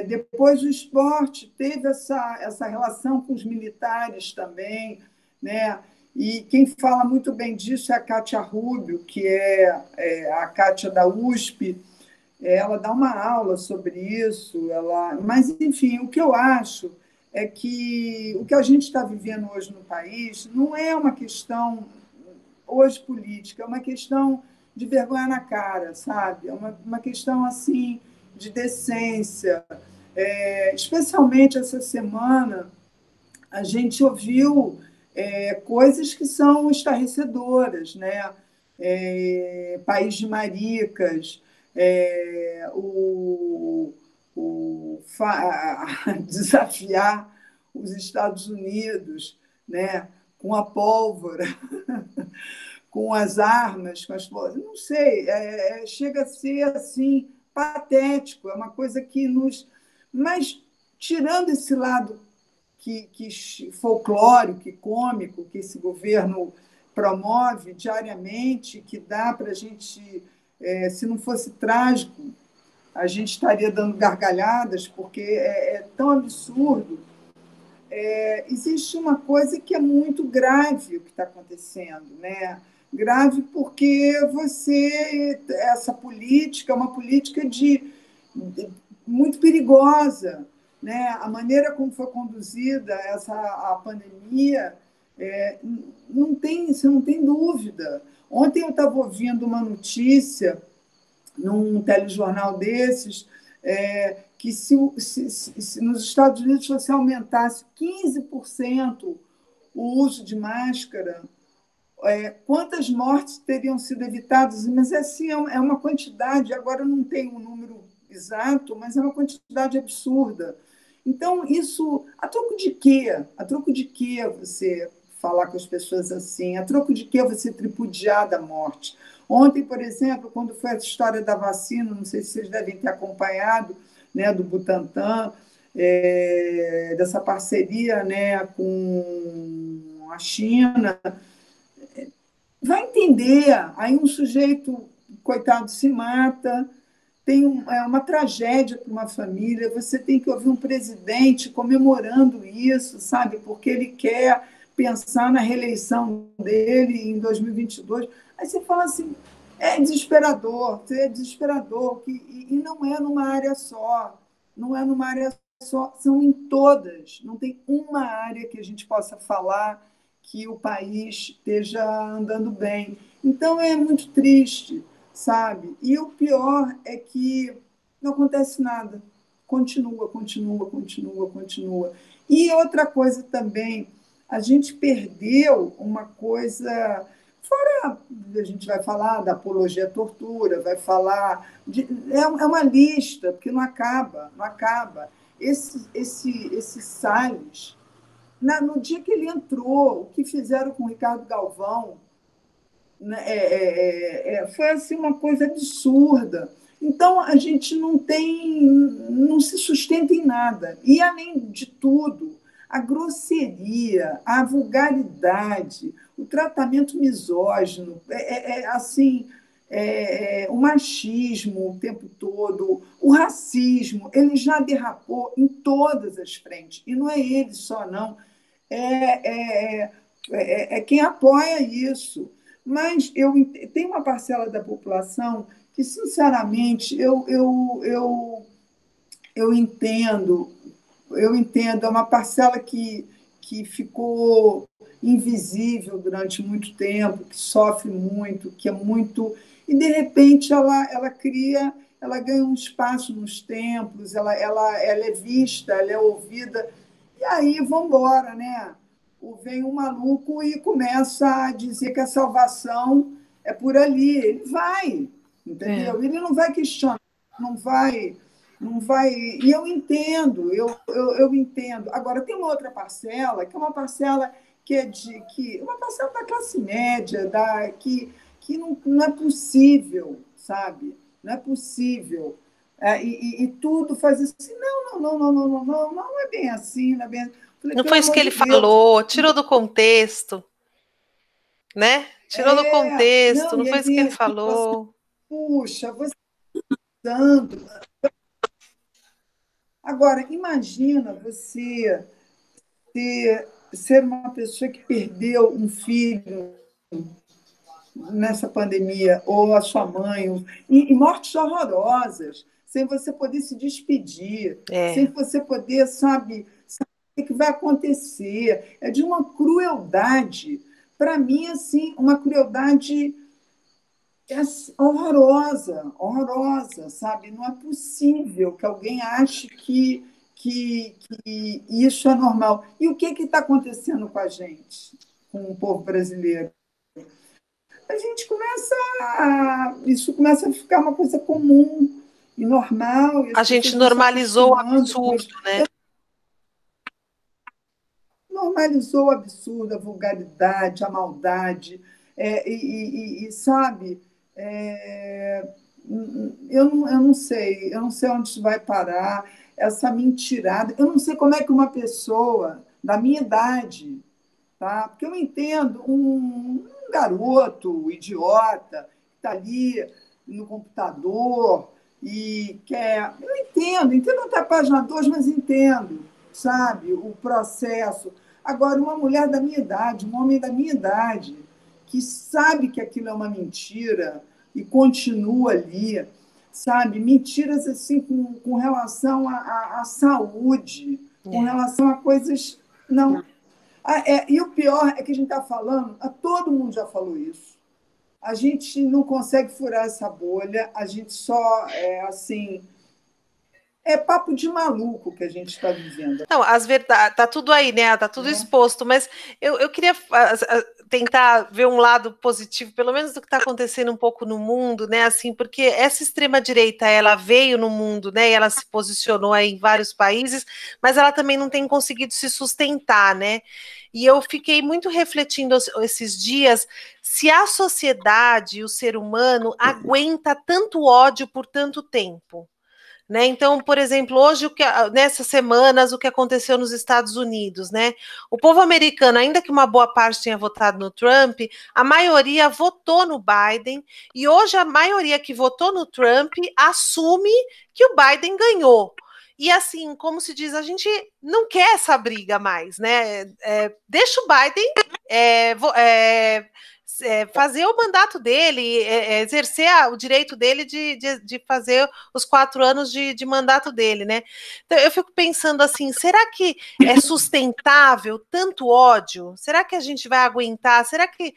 Depois o esporte teve essa relação com os militares também, né? E quem fala muito bem disso é a Kátia Rubio, que é a Kátia da USP. Ela dá uma aula sobre isso. Mas, enfim, o que eu acho é que o que a gente está vivendo hoje no país não é uma questão hoje política, é uma questão de vergonha na cara, sabe? É uma questão assim de decência. Especialmente essa semana, a gente ouviu coisas que são estarrecedoras, né? País de maricas, desafiar os Estados Unidos, né? Com a pólvora, com as armas, com as não sei, chega a ser assim patético, é uma coisa que nos. Mas tirando esse lado que folclórico, que cômico, que esse governo promove diariamente, que dá para a gente, se não fosse trágico, a gente estaria dando gargalhadas, porque é tão absurdo. existe uma coisa que é muito grave o que está acontecendo, né? Grave porque essa política é uma política muito perigosa, né? A maneira como foi conduzida a pandemia, você não tem dúvida. Ontem eu estava ouvindo uma notícia num telejornal desses, que se nos Estados Unidos você aumentasse 15% o uso de máscara, quantas mortes teriam sido evitadas? Mas assim, é uma quantidade, agora eu não tenho um número exato, mas é uma quantidade absurda. Então, isso, a troco de quê? A troco de quê você falar com as pessoas assim? A troco de quê você tripudiar da morte? Ontem, por exemplo, quando foi a história da vacina, não sei se vocês devem ter acompanhado, né, do Butantan, dessa parceria, né, com a China, vai entender. Aí um sujeito, coitado, se mata, é uma tragédia para uma família, você tem que ouvir um presidente comemorando isso, sabe? Porque ele quer pensar na reeleição dele em 2022. Aí você fala assim, é desesperador, e não é numa área só, não é numa área só, são em todas. Não tem uma área que a gente possa falar que o país esteja andando bem. Então é muito triste, sabe? E o pior é que não acontece nada. Continua, continua, continua, continua. E outra coisa também, a gente perdeu uma coisa. Fora, a gente vai falar da apologia à tortura, vai falar. É uma lista, porque não acaba, não acaba. Esse Salles, no dia que ele entrou, o que fizeram com o Ricardo Galvão, né, foi assim, uma coisa absurda. Então, a gente não se sustenta em nada. E, além de tudo, a grosseria, a vulgaridade, o tratamento misógino, assim, o machismo o tempo todo, o racismo, ele já derrapou em todas as frentes. E não é ele só, não. É quem apoia isso. Mas tem uma parcela da população que, sinceramente, eu entendo, é uma parcela que ficou invisível durante muito tempo, que sofre muito, que é muito. E, de repente, ela cria, ela ganha um espaço nos templos, ela é vista, ela é ouvida, e aí vamos embora, né? Vem um maluco e começa a dizer que a salvação é por ali. Ele vai, entendeu? Ele não vai questionar, não vai. Não vai. E eu entendo, eu entendo. Agora, tem uma outra parcela, que é uma parcela uma parcela da classe média, que não é possível, sabe? Não é possível. E tudo faz assim, não é bem assim, não é bem. Falei, não pelo foi isso amor que ele de Deus. falou, tirou do contexto, né? Tirou do contexto, Não, não e foi isso que aí ele assim, falou. puxa, você dando. Agora, imagina você ser uma pessoa que perdeu um filho nessa pandemia, ou a sua mãe, e mortes horrorosas, sem você poder se despedir, sem você poder, sabe o que vai acontecer. É de uma crueldade, para mim, assim, uma crueldade horrorosa, horrorosa, sabe? Não é possível que alguém ache que isso é normal. E o que está acontecendo com a gente, com o povo brasileiro? Isso começa a ficar uma coisa comum e normal, e A as gente pessoas vão se normalizou o acostumando com absurdo, isso. né? Normalizou o absurdo, a vulgaridade, a maldade, sabe, eu não sei onde isso vai parar, essa mentirada. Eu não sei como é que uma pessoa da minha idade, tá? Porque eu entendo um garoto idiota que está ali no computador e quer. Eu entendo até a página 2, mas entendo. sabe, o processo. Agora, uma mulher da minha idade, um homem da minha idade, que sabe que aquilo é uma mentira e continua ali, sabe? Mentiras assim com relação à saúde, com relação a coisas... Não. E o pior é que a gente está falando, todo mundo já falou isso. A gente não consegue furar essa bolha, a gente só, assim... É papo de maluco que a gente está vivendo. Não, as verdades, tá tudo aí, né? Tá tudo exposto, mas eu queria tentar ver um lado positivo, pelo menos do que está acontecendo um pouco no mundo, né? Assim, porque essa extrema-direita, ela veio no mundo, né? E ela se posicionou aí em vários países, mas ela também não tem conseguido se sustentar, né? E eu fiquei muito refletindo esses dias se a sociedade, o ser humano, aguenta tanto ódio por tanto tempo. Né? Então, por exemplo, hoje, nessas semanas, o que aconteceu nos Estados Unidos, né? O povo americano, ainda que uma boa parte tenha votado no Trump, a maioria votou no Biden, e hoje a maioria que votou no Trump assume que o Biden ganhou. E assim, como se diz, a gente não quer essa briga mais, né? Deixa o Biden fazer o mandato dele, exercer o direito dele de fazer os 4 anos de mandato dele, né? Então, eu fico pensando assim, será que é sustentável tanto ódio? Será que a gente vai aguentar? Será que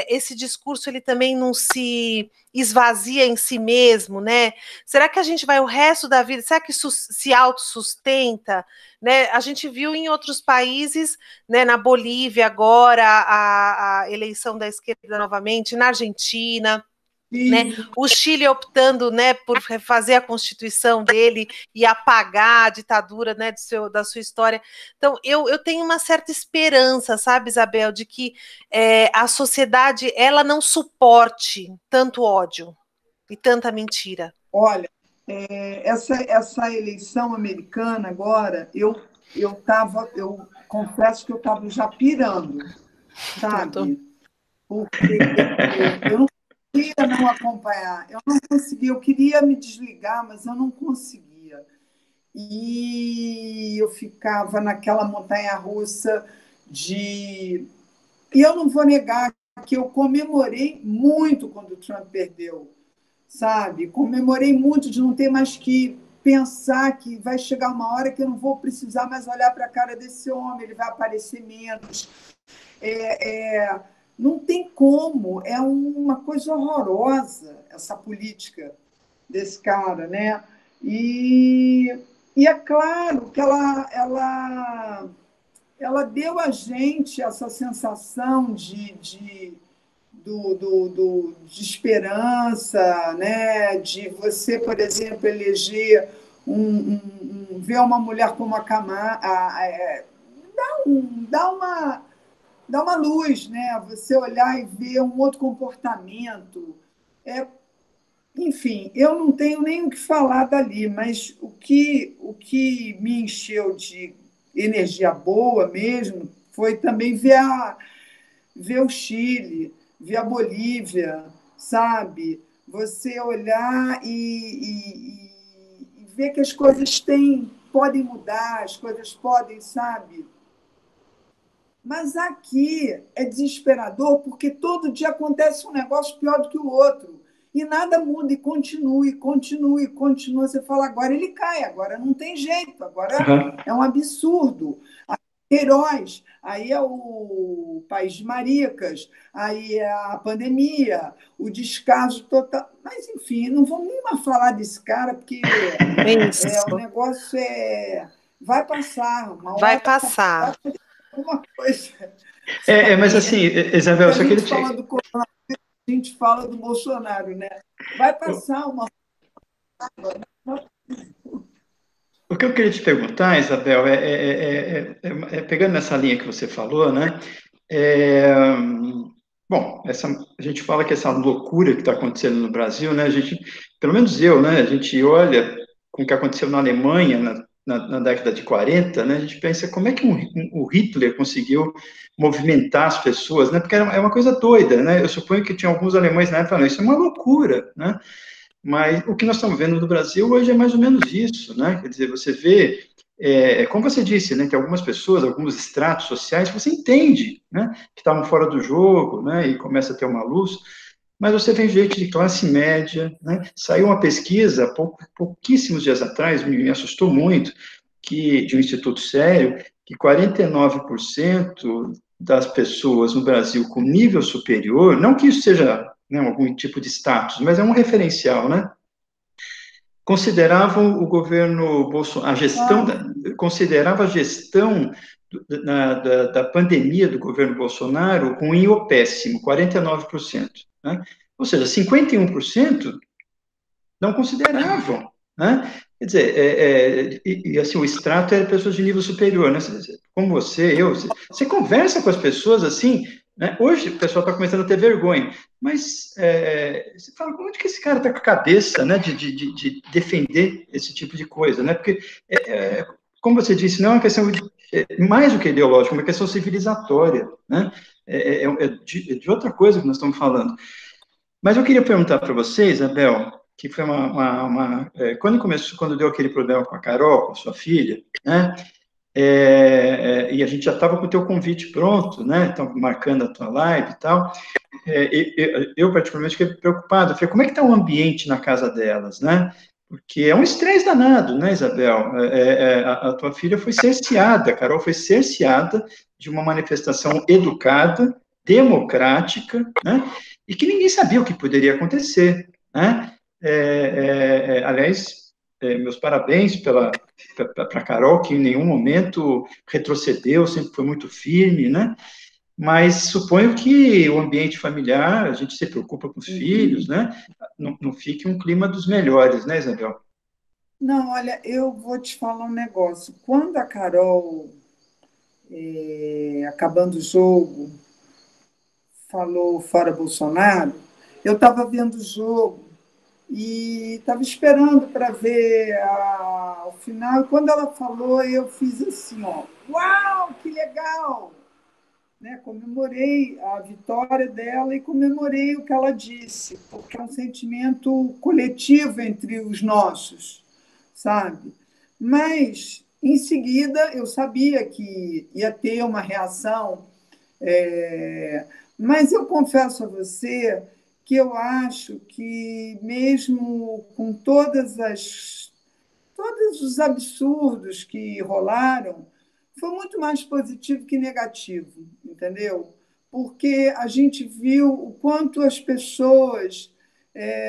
esse discurso ele também não se esvazia em si mesmo, né? Será que a gente vai o resto da vida, será que isso se autossustenta? Né? A gente viu em outros países, né, na Bolívia agora, a eleição da esquerda novamente, na Argentina, né, o Chile optando, né, por refazer a Constituição dele e apagar a ditadura, né, da sua história. Então, eu tenho uma certa esperança, sabe, Isabel, de que a sociedade ela não suporte tanto ódio e tanta mentira. Olha, essa eleição americana agora, eu confesso que eu estava já pirando, sabe? Porque eu não conseguia não acompanhar, eu não conseguia, eu queria me desligar, mas eu não conseguia. E eu ficava naquela montanha-russa de... E eu não vou negar que eu comemorei muito quando o Trump perdeu, sabe? Comemorei muito de não ter mais que pensar que vai chegar uma hora que eu não vou precisar mais olhar para a cara desse homem, ele vai aparecer menos. Não tem como, é uma coisa horrorosa essa política desse cara, né? E é claro que ela deu a gente essa sensação de esperança, né? De você, por exemplo, eleger ver uma mulher como a Kamala, dá uma luz, né? Você olhar e ver um outro comportamento. Enfim, eu não tenho nem o que falar dali, mas o que me encheu de energia boa mesmo foi também ver o Chile, ver a Bolívia, sabe? Você olhar e ver que as coisas podem mudar, as coisas podem, sabe? Mas aqui é desesperador porque todo dia acontece um negócio pior do que o outro. E nada muda, e continua, e continua, e continua. Você fala, agora ele cai, agora não tem jeito, agora é um absurdo. Heróis, aí é o País de Maricas, aí é a pandemia, o descaso total. Mas, enfim, não vamos nem mais falar desse cara, porque o negócio vai passar. Vai passar. Vai alguma coisa. Mas assim, Isabel, só queria... A gente fala do Bolsonaro, né? Vai passar uma... O que eu queria te perguntar, Isabel, pegando nessa linha que você falou, né? Bom, a gente fala que essa loucura que está acontecendo no Brasil, né? A gente, pelo menos eu, né? A gente olha com o que aconteceu na Alemanha na década de 40, né? A gente pensa como é que o Hitler conseguiu movimentar as pessoas, né? Porque é uma coisa doida, né? Eu suponho que tinha alguns alemães na época falando, isso é uma loucura, né? Mas o que nós estamos vendo no Brasil hoje é mais ou menos isso, né? Quer dizer, você vê como você disse, né, tem algumas pessoas, alguns estratos sociais, você entende, né, que estavam fora do jogo, né, e começa a ter uma luz, mas você vê gente de classe média, né, saiu uma pesquisa pouquíssimos dias atrás, me assustou muito, de um instituto sério, que 49% das pessoas no Brasil com nível superior, não que isso seja, né, algum tipo de status, mas é um referencial, né, consideravam o governo Bolsonaro, considerava a gestão da pandemia do governo Bolsonaro ruim ou péssimo, 49%. Né? Ou seja, 51% não consideravam. Né? Quer dizer, assim, o extrato é pessoas de nível superior, né? Como você conversa com as pessoas assim, né? Hoje o pessoal está começando a ter vergonha, mas você fala, como é que esse cara está com a cabeça, né, de defender esse tipo de coisa, né? Porque, como você disse, não é uma questão mais do que ideológica, é uma questão civilizatória, né? De outra coisa que nós estamos falando. Mas eu queria perguntar para você, Isabel, que foi quando deu aquele problema com a Carol, com a sua filha, né? E a gente já estava com o teu convite pronto, né? Então, marcando a tua live e tal. Eu particularmente, fiquei preocupado. Falei, como é que está o ambiente na casa delas, né? Porque é um estresse danado, né, Isabel? A tua filha foi cerceada, a Carol foi cerceada de uma manifestação educada, democrática, né? E que ninguém sabia o que poderia acontecer, né? Aliás, meus parabéns para a Carol, que em nenhum momento retrocedeu, sempre foi muito firme, né? Mas suponho que o ambiente familiar, a gente se preocupa com os filhos, né? Não fique um clima dos melhores, né, Isabel? Não, olha, eu vou te falar um negócio. Quando a Carol, acabando o jogo, falou fora Bolsonaro, eu estava vendo o jogo e estava esperando para ver o final. E quando ela falou, eu fiz assim, ó, uau, que legal! Né? Comemorei a vitória dela e comemorei o que ela disse, porque é um sentimento coletivo entre os nossos, sabe? Mas, em seguida, eu sabia que ia ter uma reação, mas eu confesso a você que eu acho que, mesmo com todos os absurdos que rolaram, foi muito mais positivo que negativo, entendeu? Porque a gente viu o quanto as pessoas.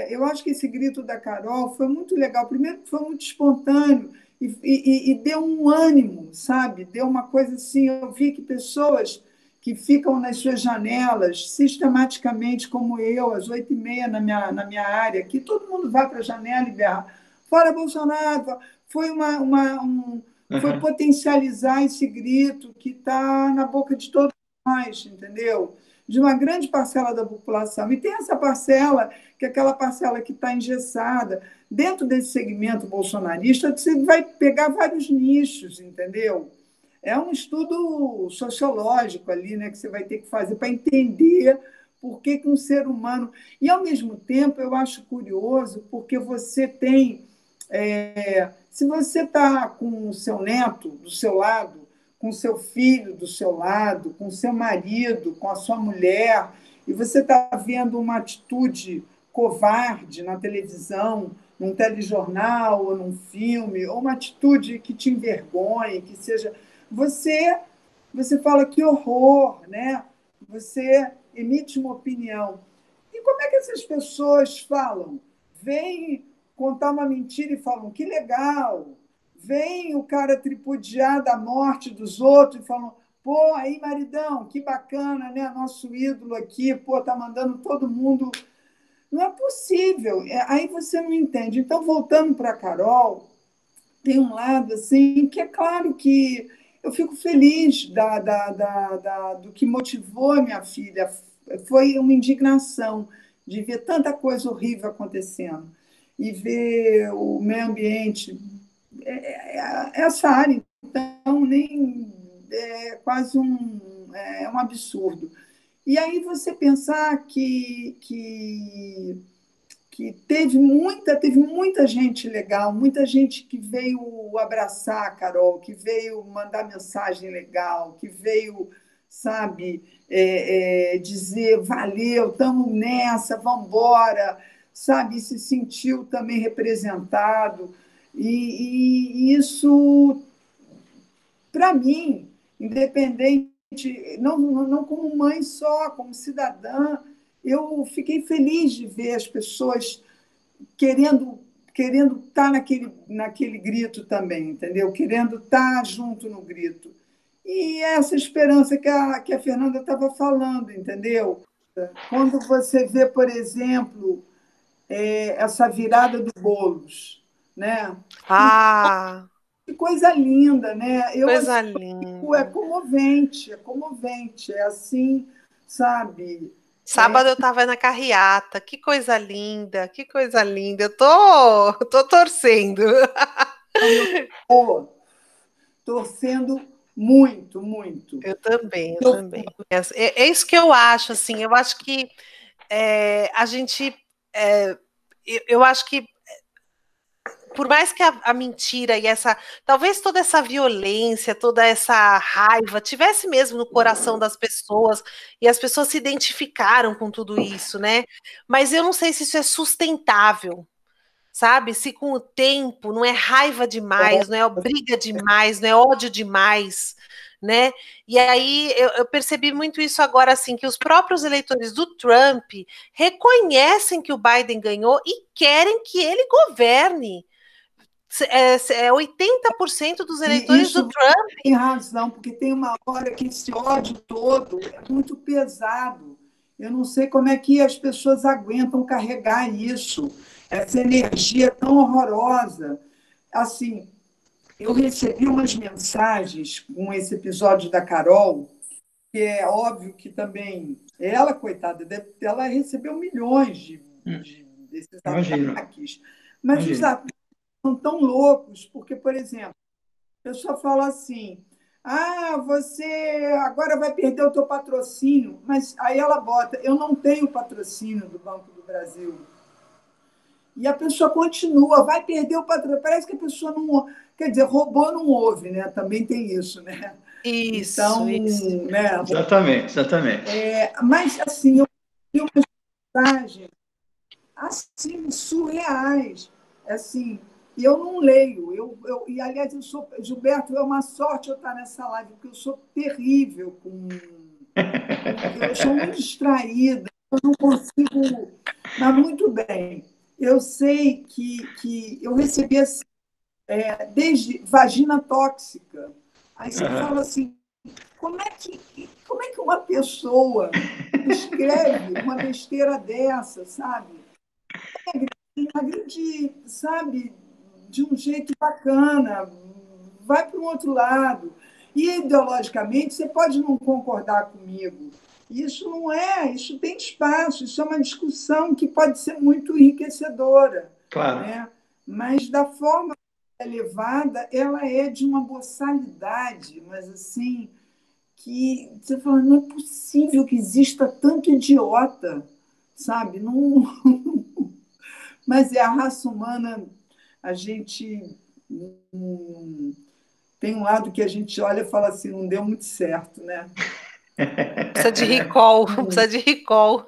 Eu acho que esse grito da Carol foi muito legal. Primeiro, foi muito espontâneo e deu um ânimo, sabe? Deu uma coisa assim. Eu vi que pessoas que ficam nas suas janelas sistematicamente, como eu, às 8h30 na minha área, que todo mundo vai para a janela e berra, fora Bolsonaro, foi foi Uhum. potencializar esse grito que está na boca de todos nós, entendeu? De uma grande parcela da população. E tem essa parcela, que é aquela parcela que está engessada. Dentro desse segmento bolsonarista, você vai pegar vários nichos, entendeu? É um estudo sociológico ali, né, que você vai ter que fazer para entender por que um ser humano. E, ao mesmo tempo, eu acho curioso, porque você tem. Se você está com o seu neto do seu lado, com o seu filho do seu lado, com o seu marido, com a sua mulher, e você está vendo uma atitude covarde na televisão, num telejornal ou num filme, ou uma atitude que te envergonhe, que seja. Você, você fala que horror, né? Você emite uma opinião. E como é que essas pessoas falam? Vêm contar uma mentira e falam que legal. Vem o cara tripudiar da morte dos outros e falam, pô, aí, maridão, que bacana, né? Nosso ídolo aqui, pô, tá mandando todo mundo. Não é possível. Aí você não entende. Então, voltando para a Carol, tem um lado assim que é claro que eu fico feliz do que motivou a minha filha. Foi uma indignação de ver tanta coisa horrível acontecendo e ver o meio ambiente. Essa área, então, nem é quase um absurdo. E aí você pensar que que teve muita gente legal, muita gente que veio abraçar a Carol, que veio mandar mensagem legal, que veio, sabe, dizer valeu, estamos nessa, vamos embora, sabe, e se sentiu também representado. E isso, para mim, independente, não como mãe só, como cidadã, eu fiquei feliz de ver as pessoas querendo estar naquele grito também, entendeu? Querendo estar junto no grito. E essa esperança que a Fernanda estava falando, entendeu? Quando você vê, por exemplo, essa virada do Boulos, né? Ah, Que coisa linda, né? Eu coisa assim, linda. é comovente, é assim, sabe? Sábado eu estava na carreata, que coisa linda, que coisa linda. Eu tô torcendo. Então, eu estou torcendo muito, muito. Eu também, eu também. É isso que eu acho, assim, eu acho que a gente, eu acho que por mais que a mentira e talvez toda essa violência, toda essa raiva tivesse mesmo no coração das pessoas e as pessoas se identificaram com tudo isso, né? Mas eu não sei se isso é sustentável, sabe? Se com o tempo não é raiva demais, não é briga demais, não é ódio demais, né? E aí eu percebi muito isso agora, assim, que os próprios eleitores do Trump reconhecem que o Biden ganhou e querem que ele governe. 80% dos E eleitores do isso Trump. tem razão, porque tem uma hora que esse ódio todo é muito pesado. Eu não sei como é que as pessoas aguentam carregar isso, essa energia tão horrorosa. Assim, eu recebi umas mensagens com esse episódio da Carol, que é óbvio que também ela, coitada, ela recebeu milhões desses Imagino, ataques, mas os imagino. ataques são tão loucos, porque, por exemplo, a pessoa fala assim: ah, você agora vai perder o teu patrocínio, mas aí ela bota: eu não tenho patrocínio do Banco do Brasil. E a pessoa continua, vai perder o patrocínio. Parece que a pessoa não. Quer dizer, roubou não houve, né? Também tem isso, né? Então, Isso. né? Exatamente, exatamente. Mas, assim, eu vi umas mensagens assim, surreais. Assim, e eu não leio. E, aliás, Gilberto, é uma sorte eu estar nessa live, porque eu sou terrível eu sou muito distraída, eu não consigo. Mas muito bem. Eu sei que eu recebi assim, desde vagina tóxica. Aí você fala assim, como é que uma pessoa escreve uma besteira dessa, sabe? Agride, sabe, de um jeito bacana, vai para um outro lado. E ideologicamente você pode não concordar comigo. Isso não é, isso tem espaço, isso é uma discussão que pode ser muito enriquecedora, Claro. né? Mas da forma que é levada, ela é de uma boçalidade, mas assim, que você fala, não é possível que exista tanto idiota, sabe? Não, mas é a raça humana, a gente tem um lado que a gente olha e fala assim, não deu muito certo, né? Precisa de recall, precisa de recall.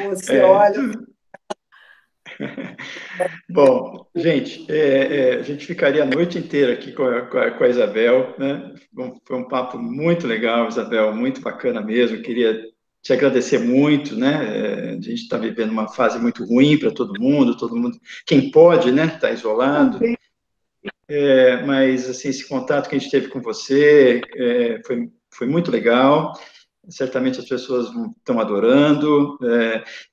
Você É, olha. bom, gente, a gente ficaria a noite inteira aqui com a Isabel, né? Foi um papo muito legal, Isabel, muito bacana mesmo. Queria te agradecer muito, né? A gente está vivendo uma fase muito ruim para todo mundo, quem pode, né? Está isolado. Também. Mas assim, esse contato que a gente teve com você foi muito legal. Certamente as pessoas estão adorando,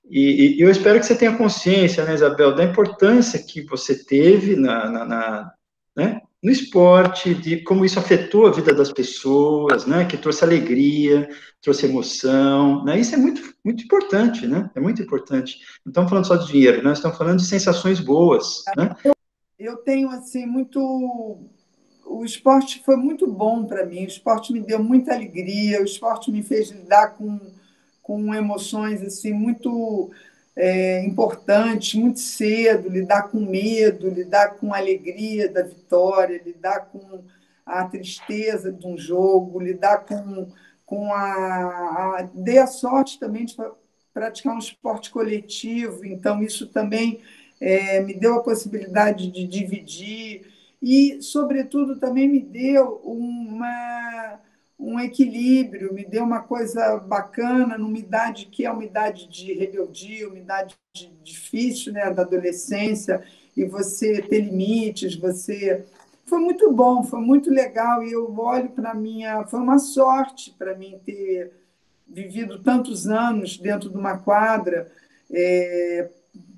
e eu espero que você tenha consciência, né, Isabel, da importância que você teve né, no esporte, de como isso afetou a vida das pessoas, né, que trouxe alegria, trouxe emoção, né, isso é muito, muito importante, né, é muito importante. Não estamos falando só de dinheiro, nós estamos falando de sensações boas, né. Eu tenho assim muito. O esporte foi muito bom para mim. O esporte me deu muita alegria. O esporte me fez lidar com emoções assim muito importantes, muito cedo, lidar com medo, lidar com a alegria da vitória, lidar com a tristeza de um jogo, lidar com dei a sorte também de praticar um esporte coletivo, então isso também me deu a possibilidade de dividir e, sobretudo, também me deu um equilíbrio, me deu uma coisa bacana, numa idade que é uma idade de rebeldia, uma idade difícil, né, da adolescência, e você ter limites, você... Foi muito bom, foi muito legal, e eu olho para minha... Foi uma sorte para mim ter vivido tantos anos dentro de uma quadra,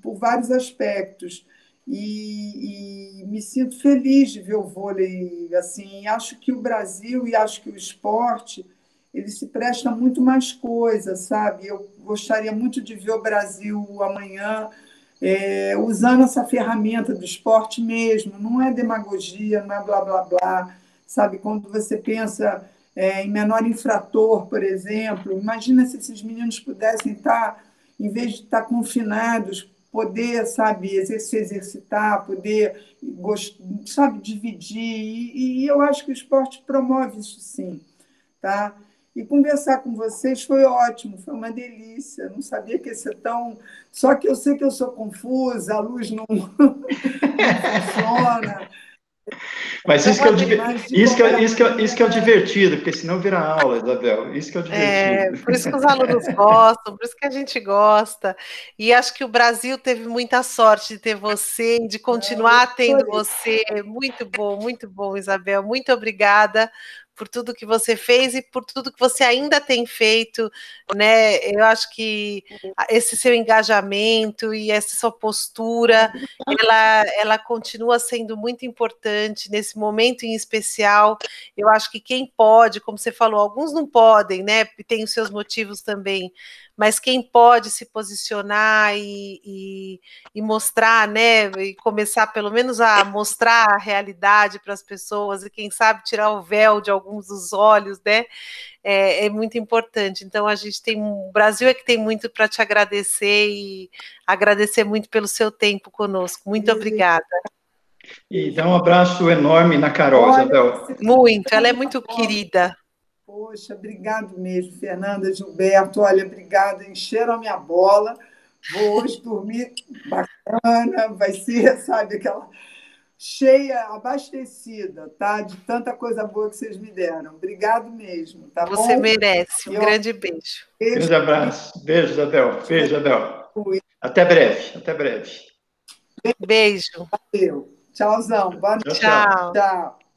por vários aspectos. E me sinto feliz de ver o vôlei assim. Acho que o Brasil e acho que o esporte ele se presta muito mais coisa, sabe? Eu gostaria muito de ver o Brasil amanhã usando essa ferramenta do esporte mesmo. Não é demagogia, não é blá blá blá, sabe? Quando você pensa em menor infrator, por exemplo, imagina se esses meninos pudessem estar, em vez de estar confinados, poder, sabe, se exercitar, poder, sabe, dividir. E eu acho que o esporte promove isso sim, tá? E conversar com vocês foi ótimo, foi uma delícia. Não sabia que ia ser tão... Só que eu sei que eu sou confusa, a luz não, não funciona. Mas Então, isso que é o, mas de isso que é, qualquer isso que é, isso que é o maneira, divertido, porque senão vira aula, Isabel. Isso que é o divertido. Por isso que os alunos gostam, por isso que a gente gosta. E acho que o Brasil teve muita sorte de ter você, de não, eu continuar tendo adorei. você. Muito bom, Isabel. Muito obrigada por tudo que você fez e por tudo que você ainda tem feito, né? Eu acho que esse seu engajamento e essa sua postura, ela continua sendo muito importante nesse momento em especial. Eu acho que quem pode, como você falou, alguns não podem, né? Tem os seus motivos também, mas quem pode se posicionar e mostrar, né? E começar pelo menos a mostrar a realidade para as pessoas e quem sabe tirar o véu de alguns dos olhos, né? É muito importante. Então a gente tem, o Brasil é que tem muito para te agradecer e agradecer muito pelo seu tempo conosco. Muito obrigada. E dá um abraço enorme na Carol, Olha, Isabel. você Muito, ela é muito querida. poxa, obrigado mesmo, Fernanda, Gilberto. Olha, obrigada, encheram a minha bola. Vou hoje dormir bacana, vai ser, sabe, aquela cheia, abastecida, tá? De tanta coisa boa que vocês me deram. Obrigado mesmo, tá Você bom? merece. Um E ó, grande beijo. beijo, Grande abraço. Beijo, Isabel. Beijo, Isabel. Até breve. Até breve. Beijo. tchauzão, boa noite, Tchau, tchau. Tchau. tchau.